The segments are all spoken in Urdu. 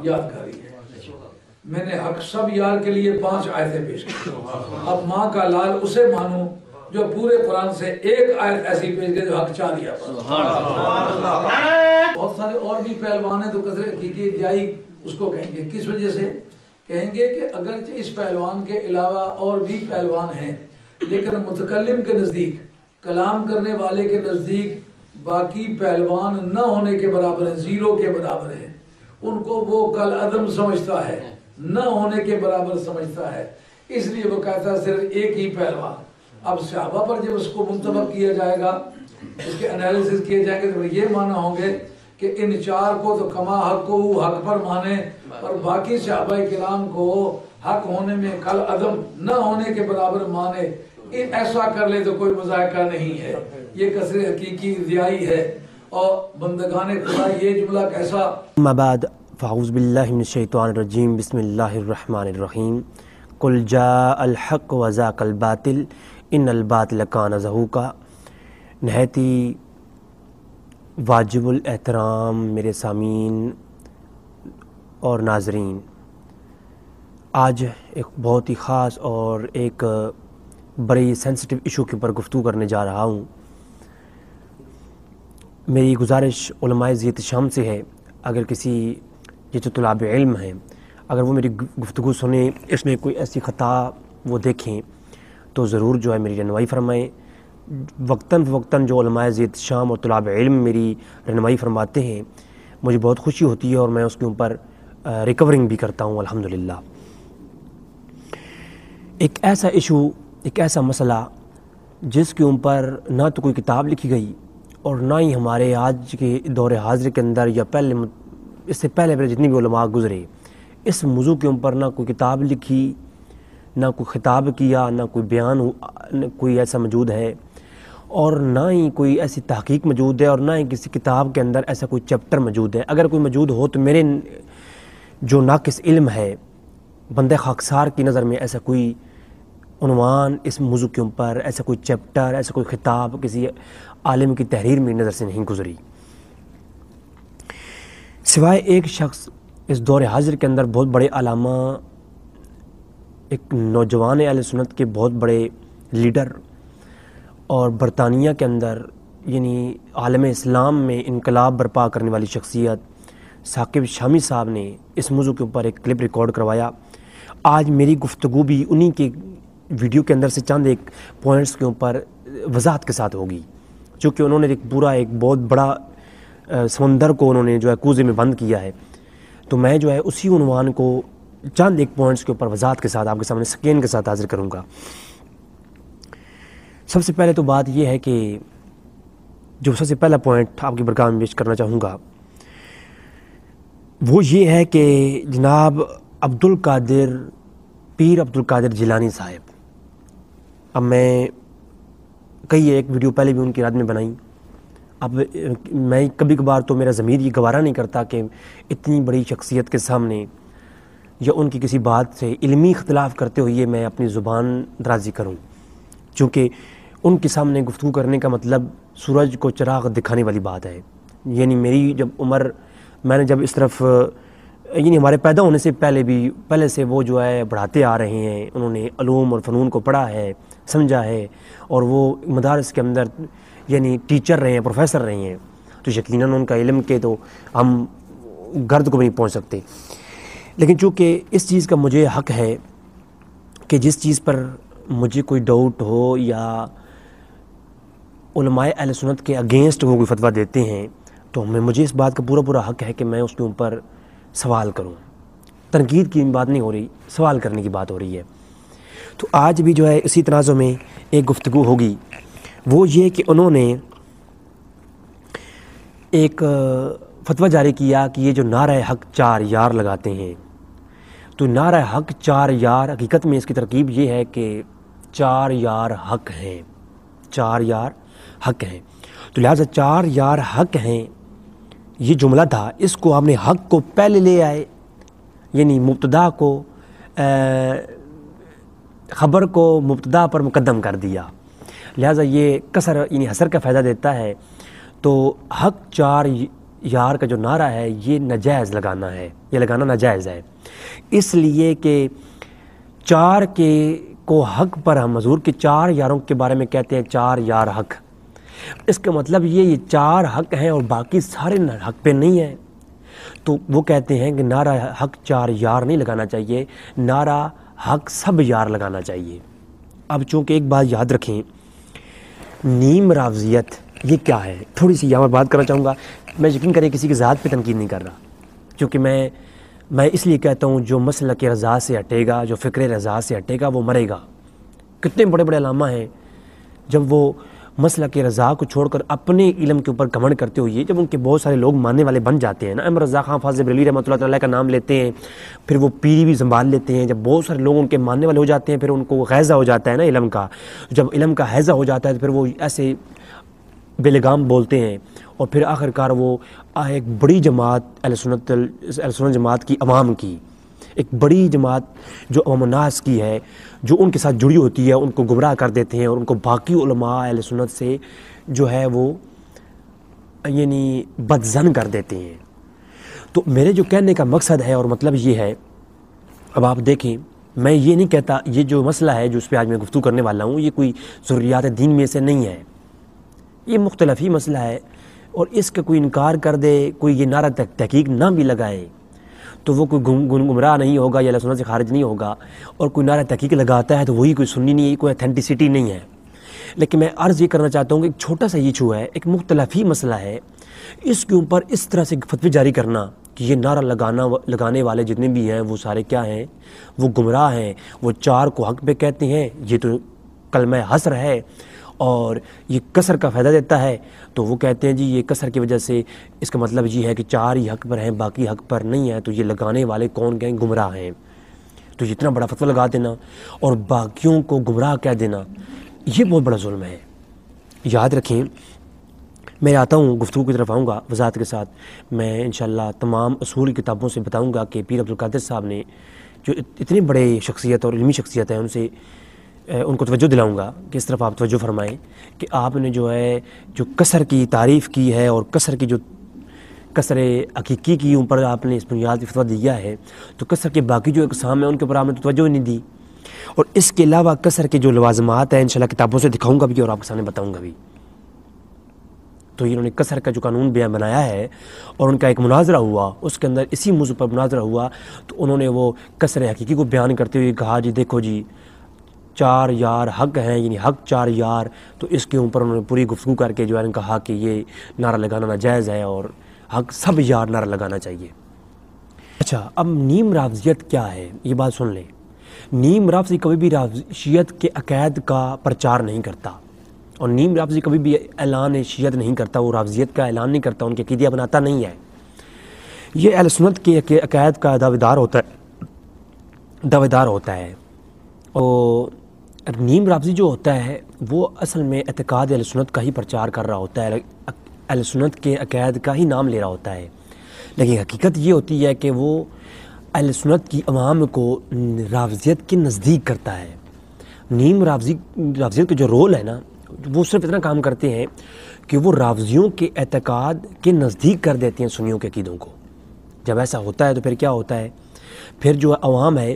یادگاری ہے۔ میں نے حق سب یار کے لیے 5 آیتیں پیش کی۔ اب ماں کا لال اسے مانو جو پورے قرآن سے ایک آیت ایسی پیش کی جو حق 4 یا بہت سارے اور بھی پہلوان ہیں تو قدر حقیقی ادعائی اس کو کہیں گے۔ کس وجہ سے کہیں گے کہ اگرچہ اس پہلوان کے علاوہ اور بھی پہلوان ہیں، لیکن متکلم کے نزدیک، کلام کرنے والے کے نزدیک باقی پہلوان نہ ہونے کے برابر ہیں، 0 کے برابر ہیں۔ ان کو وہ کل عدم سمجھتا ہے، نہ ہونے کے برابر سمجھتا ہے، اس لیے وہ کہتا ہے صرف ایک ہی پہلوان۔ اب صحابہ پر جب اس کو منطبق کیا جائے گا، اس کے انالیسس کیے جائیں گے تو یہ معنی ہوں گے کہ ان 4 کو تو کما حق کو حق پر مانے اور باقی صحابہ کرام کو حق ہونے میں کل عدم نہ ہونے کے برابر مانے۔ ایسا کر لے تو کوئی مذائقہ نہیں ہے، یہ کثر حقیقی ادعائی ہے۔ اور بندگان خدا یہ جملہ کیسا اما بعد فاعوذ باللہ من الشیطان الرجیم بسم اللہ الرحمن الرحیم قل جاء الحق وزاق الباطل ان الباطل کان زہوقا۔ نہایت ہی واجب الاحترام میرے سامعین اور ناظرین، آج ایک بہت ہی خاص اور ایک بڑی سینسٹیو ایشو کے اوپر گفتگو کرنے جا رہا ہوں۔ میری گزارش علماء ذی احتشام سے ہے، اگر کسی یہ جو طلاب علم ہیں اگر وہ میری گفتگو سنیں، اس میں کوئی ایسی خطا وہ دیکھیں تو ضرور جو ہے میری رہنمائی فرمائیں۔ وقتاً فوقتاً جو علماء ذی احتشام اور طلاب علم میری رہنمائی فرماتے ہیں، مجھے بہت خوشی ہوتی ہے اور میں اس کے اوپر ریکورنگ بھی کرتا ہوں الحمدللہ۔ ایک ایسا ایشو، ایک ایسا مسئلہ جس کے اوپر نہ تو کوئی کتاب لکھی گئی اور نہ ہی ہمارے آج کے دور حاضر کے اندر یا اس سے پہلے جتنی بھی علماء گزرے، اس موضوع کے اوپر نہ کوئی کتاب لکھی، نہ کوئی خطاب کیا، نہ کوئی بیان کوئی ایسا موجود ہے، اور نہ ہی کوئی ایسی تحقیق موجود ہے، اور نہ ہی کسی کتاب کے اندر ایسا کوئی چیپٹر موجود ہے۔ اگر کوئی موجود ہو تو میرے جو ناقص علم ہے، بندے خاکسار کی نظر میں ایسا کوئی عنوان اس موضوع کے اوپر، ایسا کوئی چیپٹر، ایسا کوئی خطاب کسی عالم کی تحریر میری نظر سے نہیں گزری، سوائے ایک شخص اس دور حاضر کے اندر بہت بڑے علامہ، ایک نوجوان اہل سنت کے بہت بڑے لیڈر، اور برطانیہ کے اندر یعنی عالم اسلام میں انقلاب برپا کرنے والی شخصیت ثاقب شامی صاحب نے اس موضوع کے اوپر ایک کلپ ریکارڈ کروایا۔ آج میری گفتگو بھی انہی کے ویڈیو کے اندر سے چند ایک پوائنٹس کے اوپر وضاحت کے ساتھ ہوگی، چونکہ انہوں نے ایک بہت بڑا سمندر کو انہوں نے جو ہے کوزے میں بند کیا ہے، تو میں جو ہے اسی عنوان کو چند ایک پوائنٹس کے اوپر وضاحت کے ساتھ آپ کے سامنے سکین کے ساتھ حاضر کروں گا۔ سب سے پہلے تو بات یہ ہے کہ جو سب سے پہلا پوائنٹ آپ کی برگاہ میں پیش کرنا چاہوں گا وہ یہ ہے کہ جناب پیر عبدالقادر جیلانی صاحب، اب میں کئی ایک ویڈیو پہلے بھی ان کی رات میں بنائی، اب میں کبھی کبھار تو میرا ضمیر یہ گوارا نہیں کرتا کہ اتنی بڑی شخصیت کے سامنے یا ان کی کسی بات سے علمی اختلاف کرتے ہوئے میں اپنی زبان درازی کروں، چونکہ ان کے سامنے گفتگو کرنے کا مطلب سورج کو چراغ دکھانے والی بات ہے۔ یعنی میری جب عمر، میں نے جب اس طرف یعنی ہمارے پیدا ہونے سے پہلے سے وہ جو ہے پڑھاتے آ رہے ہیں، انہوں نے علوم اور فنون کو پڑھا ہے، سمجھا ہے، اور وہ مدارس کے اندر یعنی ٹیچر رہے ہیں، پروفیسر رہے ہیں، تو یقیناً ان کا علم کے تو ہم گرد کو بھی نہیں پہنچ سکتے۔ لیکن چونکہ اس چیز کا مجھے حق ہے کہ جس چیز پر مجھے کوئی ڈاؤٹ ہو یا علماء اہل سنت کے اگینسٹ وہ کوئی فتویٰ دیتے ہیں تو مجھے اس بات کا پورا حق ہے کہ میں اس کے اوپر سوال کروں۔ تنقید کی بات نہیں ہو رہی، سوال کرنے کی بات ہو رہی ہے۔ تو آج بھی جو ہے اسی تنازع میں ایک گفتگو ہوگی، وہ یہ کہ انہوں نے ایک فتویٰ جاری کیا کہ یہ جو نعرہ حق 4 یار لگاتے ہیں، تو نعرہ حق 4 یار حقیقت میں اس کی ترکیب یہ ہے کہ 4 یار حق ہیں، 4 یار حق ہیں، تو لہٰذا 4 یار حق ہیں یہ جملہ تھا، اس کو آپ نے حق کو پہلے لے آئے، یعنی مبتدا کو خبر کو مبتدا پر مقدم کر دیا، لہٰذا یہ کسر یعنی حسر کا فائدہ دیتا ہے۔ تو حق 4 یار کا جو نعرہ ہے یہ ناجائز لگانا ہے، یہ لگانا ناجائز ہے، اس لیے کہ 4 کے کو حق پر ہم حضور کے 4 یاروں کے بارے میں کہتے ہیں 4 یار حق، اس کا مطلب یہ 4 حق ہیں اور باقی سارے حق پہ نہیں ہیں۔ تو وہ کہتے ہیں کہ نعرہ حق 4 یار نہیں لگانا چاہیے، نعرہ حق سب یار لگانا چاہیے۔ اب چونکہ ایک بات یاد رکھیں، نیم رافضیت یہ کیا ہے، تھوڑی سی یہاں پر بات کرنا چاہوں گا۔ میں یقین کریں کسی کی ذات پہ تنقید نہیں کر رہا، کیونکہ میں اس لیے کہتا ہوں جو مسلک رضا سے ہٹے گا، جو فکر رضا سے ہٹے گا وہ مرے گا۔ کتنے بڑے بڑے علامہ ہیں جب وہ مسلک رضا کو چھوڑ کر اپنے علم کے اوپر گھمنڈ کرتے ہوئے، جب ان کے بہت سارے لوگ ماننے والے بن جاتے ہیں نا، احمد رضا خان فاضل بریلوی رحمۃ اللہ تعالیٰ کا نام لیتے ہیں، پھر وہ پیری بھی سنبھال لیتے ہیں، جب بہت سارے لوگ ان کے ماننے والے ہو جاتے ہیں، پھر ان کو غیظہ ہو جاتا ہے نا علم کا، جب علم کا حیضہ ہو جاتا ہے تو پھر وہ ایسے بے لگام بولتے ہیں، اور پھر آخر کار وہ ایک بڑی جماعت اہل سنت جماعت کی عوام کی، ایک بڑی جماعت جو عوام الناس کی ہے، جو ان کے ساتھ جڑی ہوتی ہے، ان کو گمراہ کر دیتے ہیں اور ان کو باقی علماء اہل سنت سے جو ہے وہ یعنی بدظن کر دیتے ہیں۔ تو میرے جو کہنے کا مقصد ہے اور مطلب یہ ہے، اب آپ دیکھیں، میں یہ نہیں کہتا یہ جو مسئلہ ہے جو اس پہ آج میں گفتگو کرنے والا ہوں یہ کوئی ضروریات دین میں سے نہیں ہے، یہ مختلف ہی مسئلہ ہے، اور اس کا کوئی انکار کر دے، کوئی یہ نعرہ تحقیق نہ بھی لگائے تو وہ کوئی گمراہ نہیں ہوگا یا اللہ سنت سے خارج نہیں ہوگا، اور کوئی نعرہ تحقیق لگاتا ہے تو وہی کوئی سنی نہیں ہے، کوئی اتھینٹسٹی نہیں ہے۔ لیکن میں عرض یہ کرنا چاہتا ہوں کہ ایک چھوٹا سا ایشو ہے، ایک مختلف ہی مسئلہ ہے، اس کے اوپر اس طرح سے فتوی جاری کرنا کہ یہ نعرہ لگانے والے جتنے بھی ہیں وہ سارے کیا ہیں، وہ گمراہ ہیں، وہ 4 کو حق پہ کہتے ہیں، یہ تو کلمہ حصر ہے اور یہ کسر کا فائدہ دیتا ہے، تو وہ کہتے ہیں جی یہ کسر کی وجہ سے اس کا مطلب یہ ہے کہ 4 ہی حق پر ہیں باقی حق پر نہیں ہے، تو یہ لگانے والے کون کہیں گمراہ ہیں۔ تو اتنا بڑا فتویٰ لگا دینا اور باقیوں کو گمراہ کہہ دینا یہ بہت بڑا ظلم ہے۔ یاد رکھیں، میں آتا ہوں گفتگو کی طرف آؤں گا وضاحت کے ساتھ، میں انشاءاللہ تمام اصول کتابوں سے بتاؤں گا کہ پیر عبدالقادر صاحب نے جو اتنی بڑے شخصیت اور علمی شخصیت ہے ان کو توجہ دلاؤں گا کہ اس طرف آپ توجہ فرمائیں کہ آپ نے جو ہے جو کسر کی تعریف کی ہے اور کسر کی جو کسر حقیقی کی اوپر آپ نے اس بنیاد کی فتویٰ دیا ہے، تو کسر کے باقی جو اقسام ہیں ان کے اوپر آپ نے توجہ نہیں دی، اور اس کے علاوہ کسر کے جو لوازمات ہیں انشاءاللہ کتابوں سے دکھاؤں گا بھی اور آپ کے سامنے بتاؤں گا بھی۔ تو انہوں نے کسر کا جو قانون بیان بنایا ہے اور ان کا ایک مناظرہ ہوا، اس کے اندر اسی موضوع پر مناظرہ ہوا، تو انہوں نے وہ کسر حقیقی کو بیان کرتے ہوئے کہا جی دیکھو جی 4 یار حق ہیں، یعنی حق 4 یار، تو اس کے اوپر انہوں نے پوری گفتگو کر کے جو ہے کہا کہ یہ نعرہ لگانا ناجائز ہے اور حق سب یار نعرہ لگانا چاہیے۔ اچھا، اب نیم رافضیت کیا ہے یہ بات سن لیں۔ نیم رافضی کبھی بھی شیعت کے عقائد کا پرچار نہیں کرتا، اور نیم رافضی کبھی بھی اعلان شیعت نہیں کرتا، وہ رافضیت کا اعلان نہیں کرتا، ان کے عقیدہ بناتا نہیں ہے، یہ اہل سنت کے عقائد کا دعویدار ہوتا ہے۔ اور نیم رافضی جو ہوتا ہے وہ اصل میں اعتقاد اہل سنت کا ہی پرچار کر رہا ہوتا ہے، اہل سنت کے عقائد کا ہی نام لے رہا ہوتا ہے، لیکن حقیقت یہ ہوتی ہے کہ وہ اہل سنت کی عوام کو رافضیت کے نزدیک کرتا ہے۔ نیم رافضیت کا جو رول ہے نا، وہ صرف اتنا کام کرتے ہیں کہ وہ رافضیوں کے اعتقاد کے نزدیک کر دیتے ہیں سنیوں کے عقیدوں کو۔ جب ایسا ہوتا ہے تو پھر کیا ہوتا ہے، پھر جو عوام ہے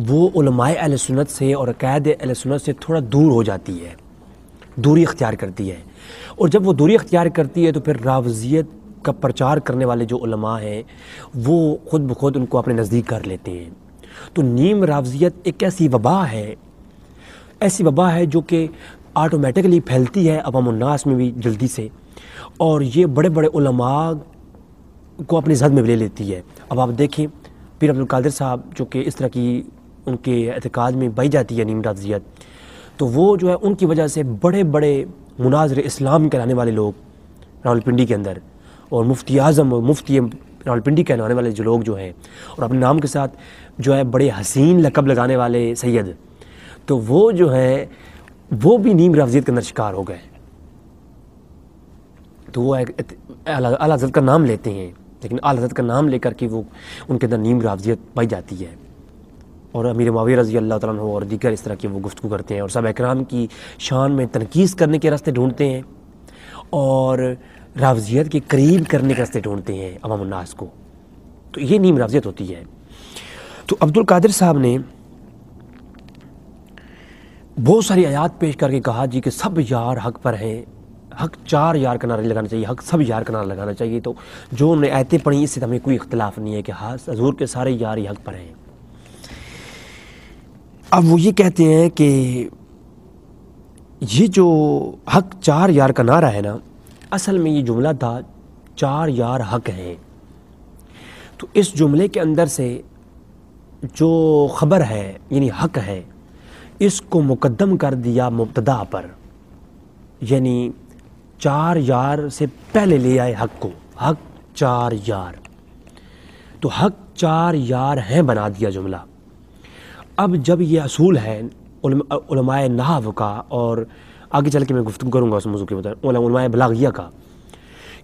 وہ علماء اہل سنت سے اور عقائد اہل سنت سے تھوڑا دور ہو جاتی ہے، دوری اختیار کرتی ہے، اور جب وہ دوری اختیار کرتی ہے تو پھر رافضیت کا پرچار کرنے والے جو علماء ہیں وہ خود بخود ان کو اپنے نزدیک کر لیتے ہیں۔ تو نیم رافضیت ایک ایسی وبا ہے جو کہ آٹومیٹکلی پھیلتی ہے عوام الناس میں بھی جلدی سے، اور یہ بڑے بڑے علماء کو اپنی زد میں لے لیتی ہے۔ اب آپ دیکھیں پیر عبدالقادر صاحب جو کہ اس طرح کی ان کے اعتقاد میں پائی جاتی ہے نیم رافضیت، تو وہ جو ہے ان کی وجہ سے بڑے بڑے مناظر اسلام کہلانے والے لوگ راولپنڈی کے اندر، اور مفتی اعظم اور مفتی راولپنڈی کہلانے والے جو لوگ جو ہیں، اور اپنے نام کے ساتھ جو ہے بڑے حسین لقب لگانے والے سید، تو وہ جو ہے وہ بھی نیم رافضیت کے اندر شکار ہو گئے۔ تو وہ اعلیٰ حضرت کا نام لیتے ہیں، لیکن اعلیٰ حضرت کا نام لے کر کے وہ ان کے اندر نیم رافضیت پائی جاتی ہے، اور امیر معاویہ رضی اللہ تعالیٰ عنہ اور دیگر اس طرح کے وہ گفتگو کرتے ہیں، اور صحابہ کرام کی شان میں تنقیص کرنے کے راستے ڈھونڈتے ہیں، اور رافضیت کے قریب کرنے کے راستے ڈھونڈتے ہیں عوام الناس کو، تو یہ نیم رافضیت ہوتی ہے۔ تو عبدالقادر صاحب نے بہت ساری آیات پیش کر کے کہا جی کہ سب یار حق پر ہیں، حق 4 یار کا نعرہ لگانا چاہیے، حق سب یار کا نعرہ لگانا چاہیے۔ تو جو انہوں نے آیتیں پڑھی اس سے ہمیں کوئی اختلاف نہیں ہے کہ حضور کے سارے یار ہی حق پر ہیں۔ اب وہ یہ کہتے ہیں کہ یہ جو حق 4 یار کا نعرہ ہے نا، اصل میں یہ جملہ تھا 4 یار حق ہیں۔ تو اس جملے کے اندر سے جو خبر ہے یعنی حق ہے، اس کو مقدم کر دیا مبتدا پر، یعنی 4 یار سے پہلے لے آئے حق کو، حق 4 یار، تو حق 4 یار ہیں بنا دیا جملہ۔ اب جب یہ اصول ہے علماء نحو کا، اور آگے چل کے میں گفتگو کروں گا اس موضوع کے مطابق علماء بلاغیہ کا،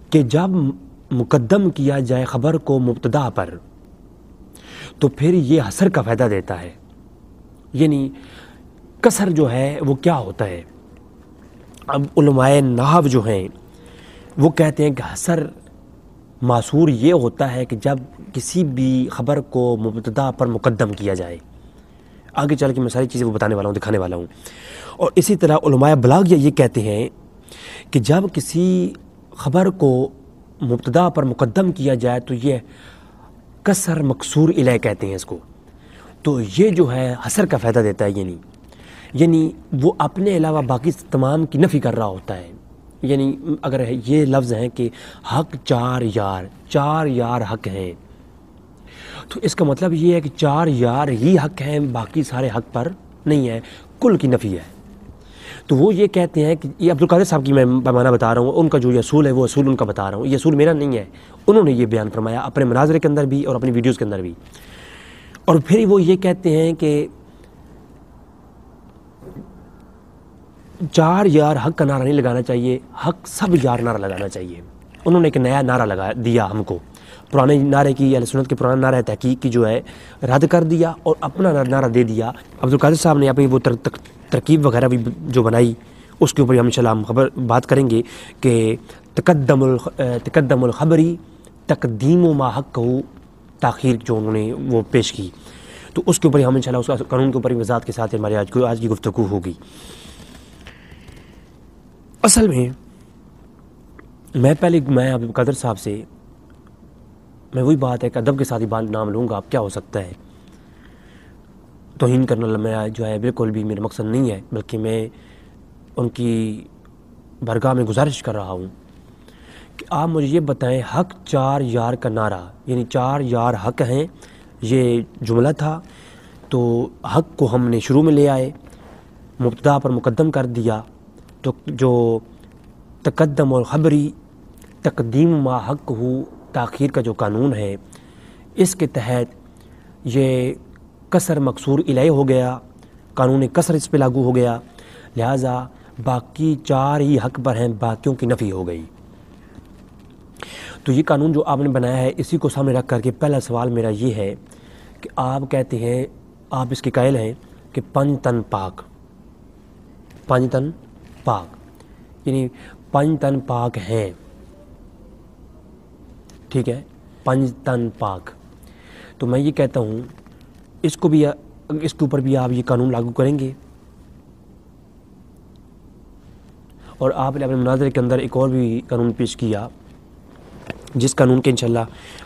کہ جب مقدم کیا جائے خبر کو مبتدا پر تو پھر یہ حصر کا فائدہ دیتا ہے، یعنی کسر جو ہے وہ کیا ہوتا ہے۔ اب علماء نحو جو ہیں وہ کہتے ہیں کہ حصر معصور یہ ہوتا ہے کہ جب کسی بھی خبر کو مبتدا پر مقدم کیا جائے۔ آگے چل کے میں ساری چیزیں وہ بتانے والا ہوں، دکھانے والا ہوں۔ اور اسی طرح علماء بلاغیہ یہ کہتے ہیں کہ جب کسی خبر کو مبتدا پر مقدم کیا جائے تو یہ کسر مکسور الیہ کہتے ہیں اس کو، تو یہ جو ہے حصر کا فائدہ دیتا ہے، یعنی وہ اپنے علاوہ باقی تمام کی نفی کر رہا ہوتا ہے۔ یعنی اگر یہ لفظ ہیں کہ حق 4 یار حق ہیں، تو اس کا مطلب یہ ہے کہ 4 یار ہی حق ہیں، باقی سارے حق پر نہیں ہے، کل کی نفی ہے۔ تو وہ یہ کہتے ہیں کہ یہ عبدالقادر صاحب کی میں پیمانہ بتا رہا ہوں، ان کا جو یہ اصول ہے وہ اصول ان کا بتا رہا ہوں، یہ اصول میرا نہیں ہے، انہوں نے یہ بیان فرمایا اپنے مناظرے کے اندر بھی اور اپنی ویڈیوز کے اندر بھی۔ اور پھر وہ یہ کہتے ہیں کہ 4 یار حق کا نعرہ نہیں لگانا چاہیے، حق سب یار نعرہ لگانا چاہیے۔ انہوں نے ایک نیا نعرہ لگا دیا ہم کو، پرانے نعرے کی اہل سنت کے پرانا نعرہ تحقیق کی جو ہے رد کر دیا اور اپنا نعرہ دے دیا۔ عبدالقادر صاحب نے اپنی وہ ترکیب وغیرہ بھی جو بنائی، اس کے اوپر انشاءاللہ ہم بات کریں گے کہ تقدم الخبری تقدیم ما حق ہو، تاخیر جو انہوں نے وہ پیش کی، تو اس کے اوپر ہم انشاءاللہ اس قانون کے اوپر وضاحت کے ساتھ ہماری آج کی گفتگو ہوگی۔ اصل میں عبدالقادر صاحب سے میں وہی بات ہے کہ ادب کے ساتھ ہی نام لوں گا، اب کیا ہو سکتا ہے، توہین کرنا میں جو ہے بالکل بھی میرا مقصد نہیں ہے، بلکہ میں ان کی بارگاہ میں گزارش کر رہا ہوں کہ آپ مجھے یہ بتائیں، حق 4 یار کا نعرہ یعنی 4 یار حق ہیں، یہ جملہ تھا، تو حق کو ہم نے شروع میں لے آئے، مبتدا پر مقدم کر دیا، تو جو تقدم الخبری تقدیم ما حق ہو، تاخیر کا جو قانون ہے، اس کے تحت یہ کسر مکسور الیہ ہو گیا، قانون کسر اس پہ لاگو ہو گیا، لہٰذا باقی 4 ہی حق پر ہیں، باقیوں کی نفی ہو گئی۔ تو یہ قانون جو آپ نے بنایا ہے، اسی کو سامنے رکھ کر کے پہلا سوال میرا یہ ہے کہ آپ کہتے ہیں، آپ اس کے قائل ہیں کہ 5 تن پاک، 5 تن پاک، یعنی 5 تن پاک ہیں، ٹھیک ہے، 5 تن پاک۔ تو میں یہ کہتا ہوں اس کے اوپر بھی آپ یہ قانون لاگو کریں گے؟ اور آپ نے اپنے مناظرے کے اندر ایک اور بھی قانون پیش کیا، جس قانون کے انشاءاللہ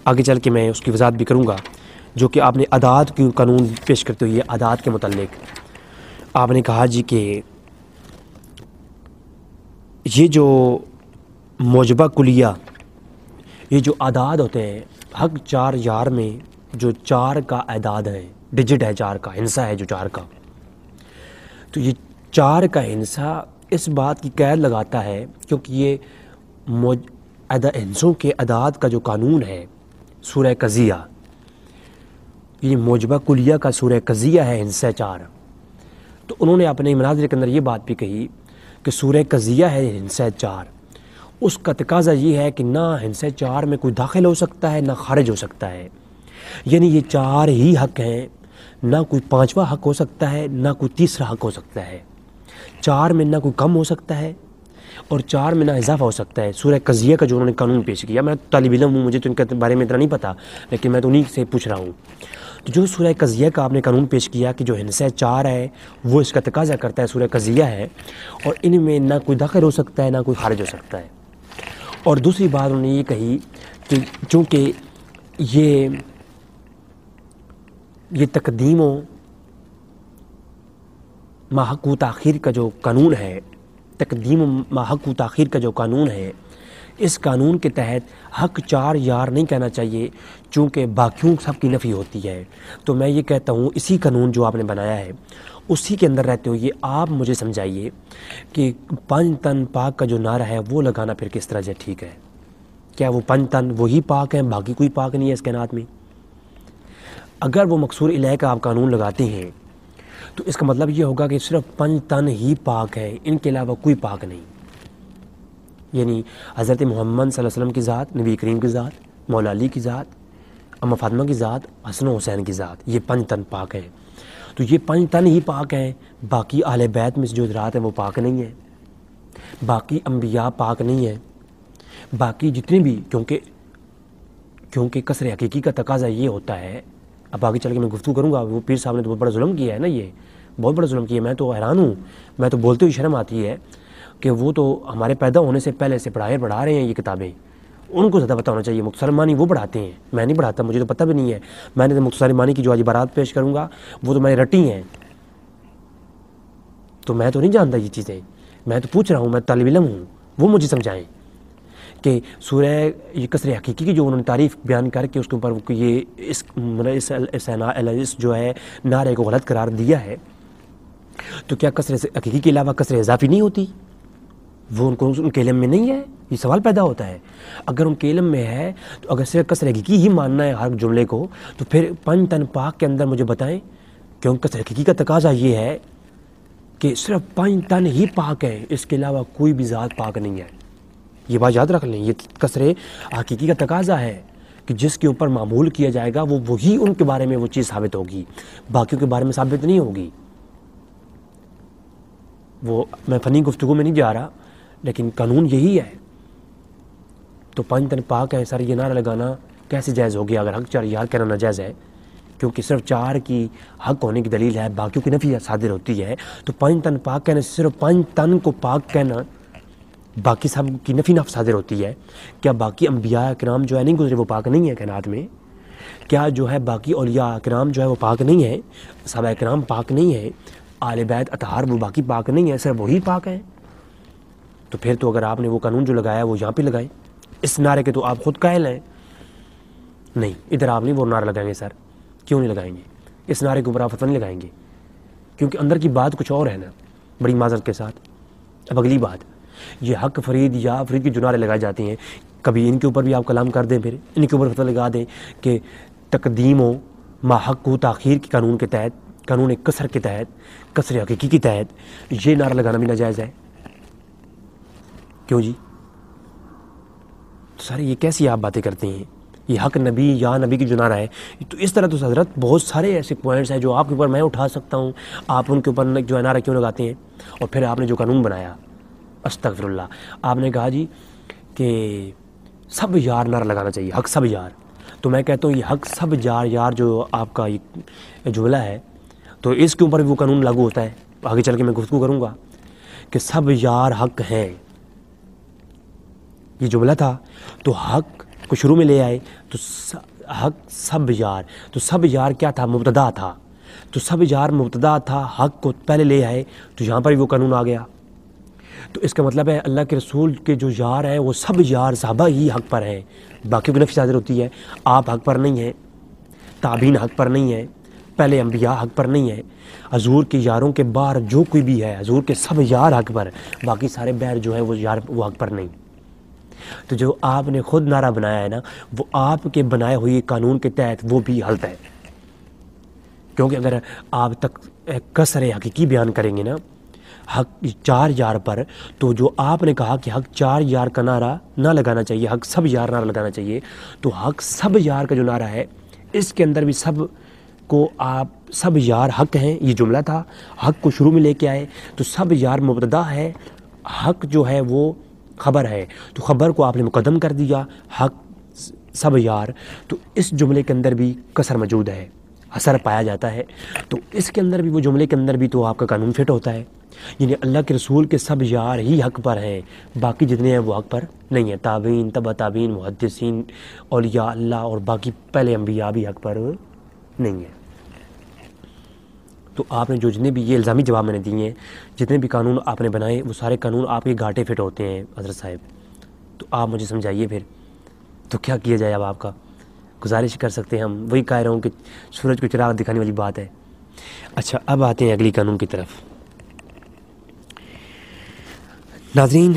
آگے چل کے میں اس کی وضاحت بھی کروں گا، جو کہ آپ نے عداد کی قانون پیش کرتے ہوئے عداد کے متعلق آپ نے کہا جی کہ یہ جو موجبہ کلیہ، یہ جو اعداد ہوتے ہیں، حق 4 یار میں جو 4 کا اعداد ہے، ڈیجٹ ہے 4 کا، ہندسہ ہے جو 4 کا، تو یہ 4 کا ہندسہ اس بات کی قید لگاتا ہے، کیونکہ یہ ہندسوں کے اعداد کا جو قانون ہے سورہ قضیہ، یہ موجبہ کلیہ کا سورہ قضیہ ہے ہندسہ 4، تو انہوں نے اپنے مناظرے کے اندر یہ بات بھی کہی کہ سورہ قضیہ ہے ہندسہ 4، اس کا تقاضا یہ ہے کہ نہ ہندسہ 4 میں کوئی داخل ہو سکتا ہے نہ خارج ہو سکتا ہے، یعنی یہ 4 ہی حق ہیں، نہ کوئی 5واں حق ہو سکتا ہے نہ کوئی 3را حق ہو سکتا ہے، 4 میں نہ کوئی کم ہو سکتا ہے اور 4 میں نہ اضافہ ہو سکتا ہے. سورہ قضیہ کا جو انہوں نے قانون پیش کیا، میں طالب علم ہوں، مجھے تو ان کے بارے میں اتنا نہیں پتہ، لیکن میں تو انہیں سے پوچھ رہا ہوں. تو جو سورہ قضیہ کا آپ نے قانون پیش کیا کہ جو ہندسہ 4 ہے وہ اس کا تقاضا کرتا ہے، سورہ قضیہ ہے، اور ان میں نہ کوئی داخل ہو سکتا ہے نہ کوئی خارج ہو سکتا ہے. اور دوسری بات انہوں نے یہ کہی کہ چونکہ یہ تقدیم و ماحق و تاخیر کا جو قانون ہے، تقدیم و ماحق و تاخیر کا جو قانون ہے، اس قانون کے تحت حق 4 یار نہیں کہنا چاہیے، چونکہ باقیوں سب کی نفی ہوتی ہے. تو میں یہ کہتا ہوں اسی قانون جو آپ نے بنایا ہے اسی کے اندر رہتے ہوئے آپ مجھے سمجھائیے کہ 5 تن پاک کا جو نعرہ ہے وہ لگانا پھر کس طرح سے ٹھیک ہے؟ کیا وہ 5 تن وہی پاک ہیں، باقی کوئی پاک نہیں ہے اس کائنات میں؟ اگر وہ مقصور الہ کا آپ قانون لگاتے ہیں تو اس کا مطلب یہ ہوگا کہ صرف 5 تن ہی پاک ہیں، ان کے علاوہ کوئی پاک نہیں. یعنی حضرت محمد صلی اللہ علیہ وسلم کی ذات، نبی کریم کی ذات، مولا علی کی ذات، اماں فاطمہ کی ذات، حسن و حسین کی ذات، یہ 5 تن پاک ہیں. تو یہ 5 تن ہی پاک ہیں، باقی اہل بیت میں جو ذات ہیں وہ پاک نہیں ہیں، باقی انبیاء پاک نہیں ہیں، باقی جتنے بھی کیونکہ قصر حقیقی کا تقاضا یہ ہوتا ہے. اب آگے چل کے میں گفتگو کروں گا، وہ پیر صاحب نے تو بہت بڑا ظلم کیا ہے نا، یہ بہت بڑا ظلم کیا ہے. میں تو حیران ہوں، میں تو بولتے ہوئی شرم آتی ہے کہ وہ تو ہمارے پیدا ہونے سے پہلے سے پڑھا رہے ہیں یہ کتابیں، ان کو زیادہ پتہ ہونا چاہیے. مختصر معنی وہ پڑھاتے ہیں، میں نہیں پڑھاتا، مجھے تو پتہ بھی نہیں ہے. میں نے تو مختصر معنی کی جو آج عبارات پیش کروں گا وہ تو میں نے رٹی ہیں، تو میں تو نہیں جانتا یہ چیزیں. میں تو پوچھ رہا ہوں، میں طالب علم ہوں، وہ مجھے سمجھائیں کہ سورہ یہ قصر حقیقی کی جو انہوں نے تعریف بیان کر کے اس کے اوپر یہ اس جو ہے نعرے کو غلط قرار دیا ہے، تو کیا قصر حقیقی کے علاوہ قصر اضافی نہیں ہوتی؟ وہ ان کے علم میں نہیں ہے؟ یہ سوال پیدا ہوتا ہے. اگر ان کے علم میں ہے تو اگر صرف قصر حقیقی ہی ماننا ہے ہر جملے کو، تو پھر 5 تن پاک کے اندر مجھے بتائیں، کیونکہ قصر حقیقی کا تقاضا یہ ہے کہ صرف 5 تن ہی پاک ہیں، اس کے علاوہ کوئی بھی ذات پاک نہیں ہے. یہ بات یاد رکھ لیں، یہ قصر حقیقی کا تقاضا ہے کہ جس کے اوپر معمول کیا جائے گا وہ وہی ان کے بارے میں وہ چیز ثابت ہوگی، باقیوں کے بارے میں ثابت نہیں ہوگی. وہ میں فنی گفتگو میں نہیں جا رہا، لیکن قانون یہی ہے. تو 5 تن پاک ہیں سر، یہ نعرہ لگانا کیسے جائز ہو گیا اگر حق 4 یار کہنا ناجائز ہے؟ کیونکہ صرف 4 کی حق ہونے کی دلیل ہے، باقیوں کی نفی صادر ہوتی ہے. تو 5 تن پاک کہنے سے صرف 5 تن کو پاک کہنا، باقی سب کی نفی صادر ہوتی ہے. کیا باقی انبیاء کرام جو ہے نہیں گزرے وہ پاک نہیں ہیں کائنات میں؟ کیا جو ہے باقی اولیاء کرام جو ہے وہ پاک نہیں ہیں؟ صحابہ کرام پاک نہیں ہیں؟ آل بیت اطہار وہ باقی پاک نہیں ہیں، صرف وہی پاک ہیں؟ تو پھر تو اگر آپ نے وہ قانون جو لگایا وہ یہاں پہ لگائیں. اس نعرے کے تو آپ خود قائل ہیں. نہیں، ادھر آپ نہیں وہ نعرہ لگائیں گے سر. کیوں نہیں لگائیں گے؟ اس نعرے کے اوپر آپ فتویٰ نہیں لگائیں گے، کیونکہ اندر کی بات کچھ اور ہے نا، بڑی معذرت کے ساتھ. اب اگلی بات، یہ حق فرید یا فرید کے جو نعرے لگائے جاتے ہیں، کبھی ان کے اوپر بھی آپ کلام کر دیں، پھر ان کے اوپر فتویٰ لگا دیں کہ تقدیم و ماحق و تاخیر کے قانون کے تحت، قانون قصر کے تحت، قصر حقیقی کے تحت یہ نعرہ لگانا بھی ناجائز ہے. کیوں جی؟ سارے یہ کیسی آپ باتیں کرتے ہیں؟ یہ حق نبی یا نبی کی جو نعرہ ہے، تو اس طرح تو حضرت بہت سارے ایسے پوائنٹس ہیں جو آپ کے اوپر میں اٹھا سکتا ہوں، آپ ان کے اوپر جو ہے نعرہ کیوں لگاتے ہیں؟ اور پھر آپ نے جو قانون بنایا، استغفر اللہ، آپ نے کہا جی کہ سب یار نعرہ لگانا چاہیے، حق سب یار. تو میں کہتا ہوں یہ حق سب یار جو آپ کا یہ جملہ ہے، تو اس کے اوپر بھی وہ قانون لاگو ہوتا ہے. آگے چل کے میں گفتگو کروں گا کہ سب یار حق ہیں، یہ جملہ تھا تو حق کو شروع میں لے آئے تو حق سب یار. تو سب یار کیا تھا؟ مبتدا تھا. تو سب یار مبتدا تھا، حق کو پہلے لے آئے تو یہاں پر بھی وہ قانون آ گیا. تو اس کا مطلب ہے اللہ کے رسول کے جو یار ہیں وہ سب یار صحابہ ہی حق پر ہیں، باقیوں کی نفی صادر ہوتی ہے. آپ حق پر نہیں ہیں، تابعین حق پر نہیں ہیں، پہلے انبیاء حق پر نہیں ہیں. حضور کے یاروں کے باہر جو کوئی بھی ہے، حضور کے سب یار حق پر، باقی سارے بیر جو ہے وہ یار وہ حق پر نہیں. تو جو آپ نے خود نعرہ بنایا ہے نا، وہ آپ کے بنائے ہوئے قانون کے تحت وہ بھی غلط ہے. کیونکہ اگر آپ تک قصر حقیقی بیان کریں گے نا حق 4 یار پر، تو جو آپ نے کہا کہ حق 4 یار کا نعرہ نہ لگانا چاہیے، حق سب یار نعرہ لگانا چاہیے، تو حق سب یار کا جو نعرہ ہے اس کے اندر بھی سب کو آپ سب یار حق ہیں، یہ جملہ تھا، حق کو شروع میں لے کے آئے تو سب یار مبتدا ہے، حق جو ہے وہ خبر ہے، تو خبر کو آپ نے مقدم کر دیا، حق سب یار، تو اس جملے کے اندر بھی کسر موجود ہے، حسر پایا جاتا ہے، تو اس کے اندر بھی وہ جملے کے اندر بھی تو آپ کا قانون فٹ ہوتا ہے، یعنی اللہ کے رسول کے سب یار ہی حق پر ہیں، باقی جتنے ہیں وہ حق پر نہیں ہیں، تابعین، تبع تابعین، محدثین، اولیاء اللہ اور باقی پہلے انبیاء بھی حق پر نہیں ہیں۔ تو آپ نے جو جتنے بھی یہ الزامی جواب میں نے دیے ہیں، جتنے بھی قانون آپ نے بنائے، وہ سارے قانون آپ کے گھاٹے فٹ ہوتے ہیں حضرت صاحب، تو آپ مجھے سمجھائیے پھر تو کیا کیا جائے؟ اب آپ کا گزارش کر سکتے ہیں ہم، وہی کہہ رہا ہوں کہ سورج کو چراغ دکھانے والی بات ہے۔ اچھا، اب آتے ہیں اگلی قانون کی طرف۔ ناظرین،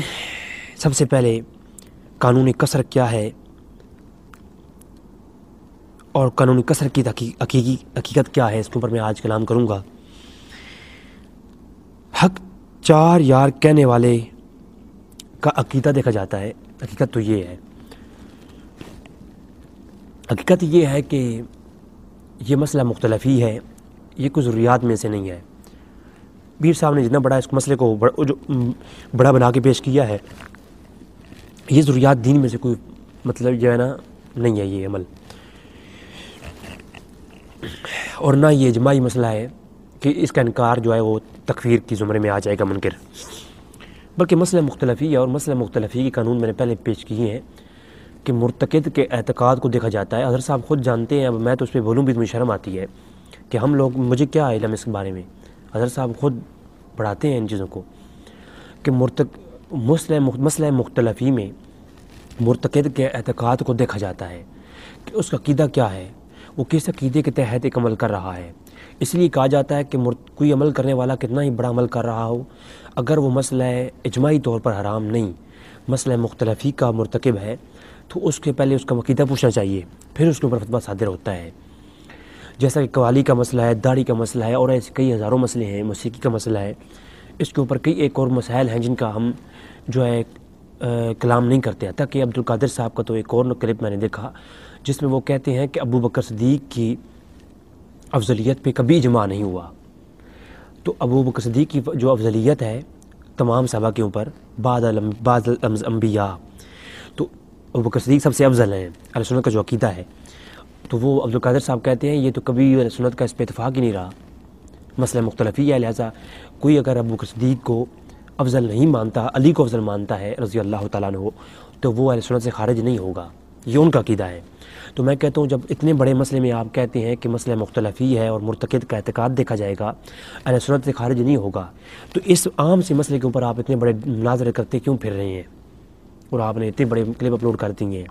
سب سے پہلے قانون کسر کیا ہے اور قانون کسر کی حقیقت کیا ہے، اس کے اوپر میں آج کلام کروں گا۔ حق 4 یار کہنے والے کا عقیدہ دیکھا جاتا ہے، حقیقت تو یہ ہے، حقیقت یہ ہے کہ یہ مسئلہ مختلف ہی ہے، یہ کوئی ضروریات میں سے نہیں ہے۔ پیر صاحب نے جتنا بڑا اس مسئلے کو بڑا بنا کے پیش کیا ہے، یہ ضروریات دین میں سے کوئی مطلب جو ہے نا نہیں ہے یہ عمل، اور نہ یہ اجماعی مسئلہ ہے کہ اس کا انکار جو ہے وہ تکفیر کی زمرے میں آ جائے گا منکر، بلکہ مسئلہ مختلف ہی ہے، اور مسئلہ مختلف ہی کے قانون میں نے پہلے پیش کیے ہیں کہ مرتکد کے اعتقاد کو دیکھا جاتا ہے۔ حضرت صاحب خود جانتے ہیں، اب میں تو اس پہ بولوں بھی مجھے شرم آتی ہے کہ ہم لوگ، مجھے کیا علم اس کے بارے میں، حضرت صاحب خود پڑھاتے ہیں ان چیزوں کو کہ مسئلہ مختلفی میں مرتکد کے اعتقاد کو دیکھا جاتا ہے کہ اس کا عقیدہ کیا ہے، وہ کس عقیدے کے تحت ایک عمل کر رہا ہے۔ اس لیے کہا جاتا ہے کہ کوئی عمل کرنے والا کتنا ہی بڑا عمل کر رہا ہو، اگر وہ مسئلہ اجماعی طور پر حرام نہیں، مسئلہ مختلفی کا مرتکب ہے، تو اس کے پہلے اس کا عقیدہ پوچھنا چاہیے، پھر اس کے اوپر فتویٰ صادر ہوتا ہے۔ جیسا کہ قوالی کا مسئلہ ہے، داڑھی کا مسئلہ ہے، اور ایسے کئی ہزاروں مسئلے ہیں، موسیقی کا مسئلہ ہے، اس کے اوپر کئی ایک اور مسائل ہیں جن کا ہم جو ہے کلام نہیں کرتے ہیں۔ تاکہ عبد القادر صاحب کا تو ایک اور کلپ میں نے دیکھا جس میں وہ کہتے ہیں کہ ابو بکر صدیق کی افضلیت پہ کبھی اجماع نہیں ہوا، تو ابو بکر صدیق کی جو افضلیت ہے تمام صحابہ کے اوپر بعد الانبیاء، تو ابو بکر صدیق سب سے افضل ہیں اہل سنت کا جو عقیدہ ہے، تو وہ عبد القادر صاحب کہتے ہیں یہ تو کبھی اہل سنت کا اس پہ اتفاق ہی نہیں رہا، مسئلہ مختلفی ہے، لہٰذا کوئی اگر ابو بکر صدیق کو افضل نہیں مانتا، علی کو افضل مانتا ہے رضی اللہ تعالیٰ عنہ، تو وہ اہل سنت سے خارج نہیں ہوگا، یہ ان کا عقیدہ ہے۔ تو میں کہتا ہوں جب اتنے بڑے مسئلے میں آپ کہتے ہیں کہ مسئلہ مختلفی ہے اور مرتکد کا اعتقاد دیکھا جائے گا، اہل سنت سے خارج نہیں ہوگا، تو اس عام سے مسئلے کے اوپر آپ اتنے بڑے مناظرے کرتے کیوں پھر رہے ہیں، اور آپ نے اتنے بڑے کلپ اپلوڈ کر دی ہیں۔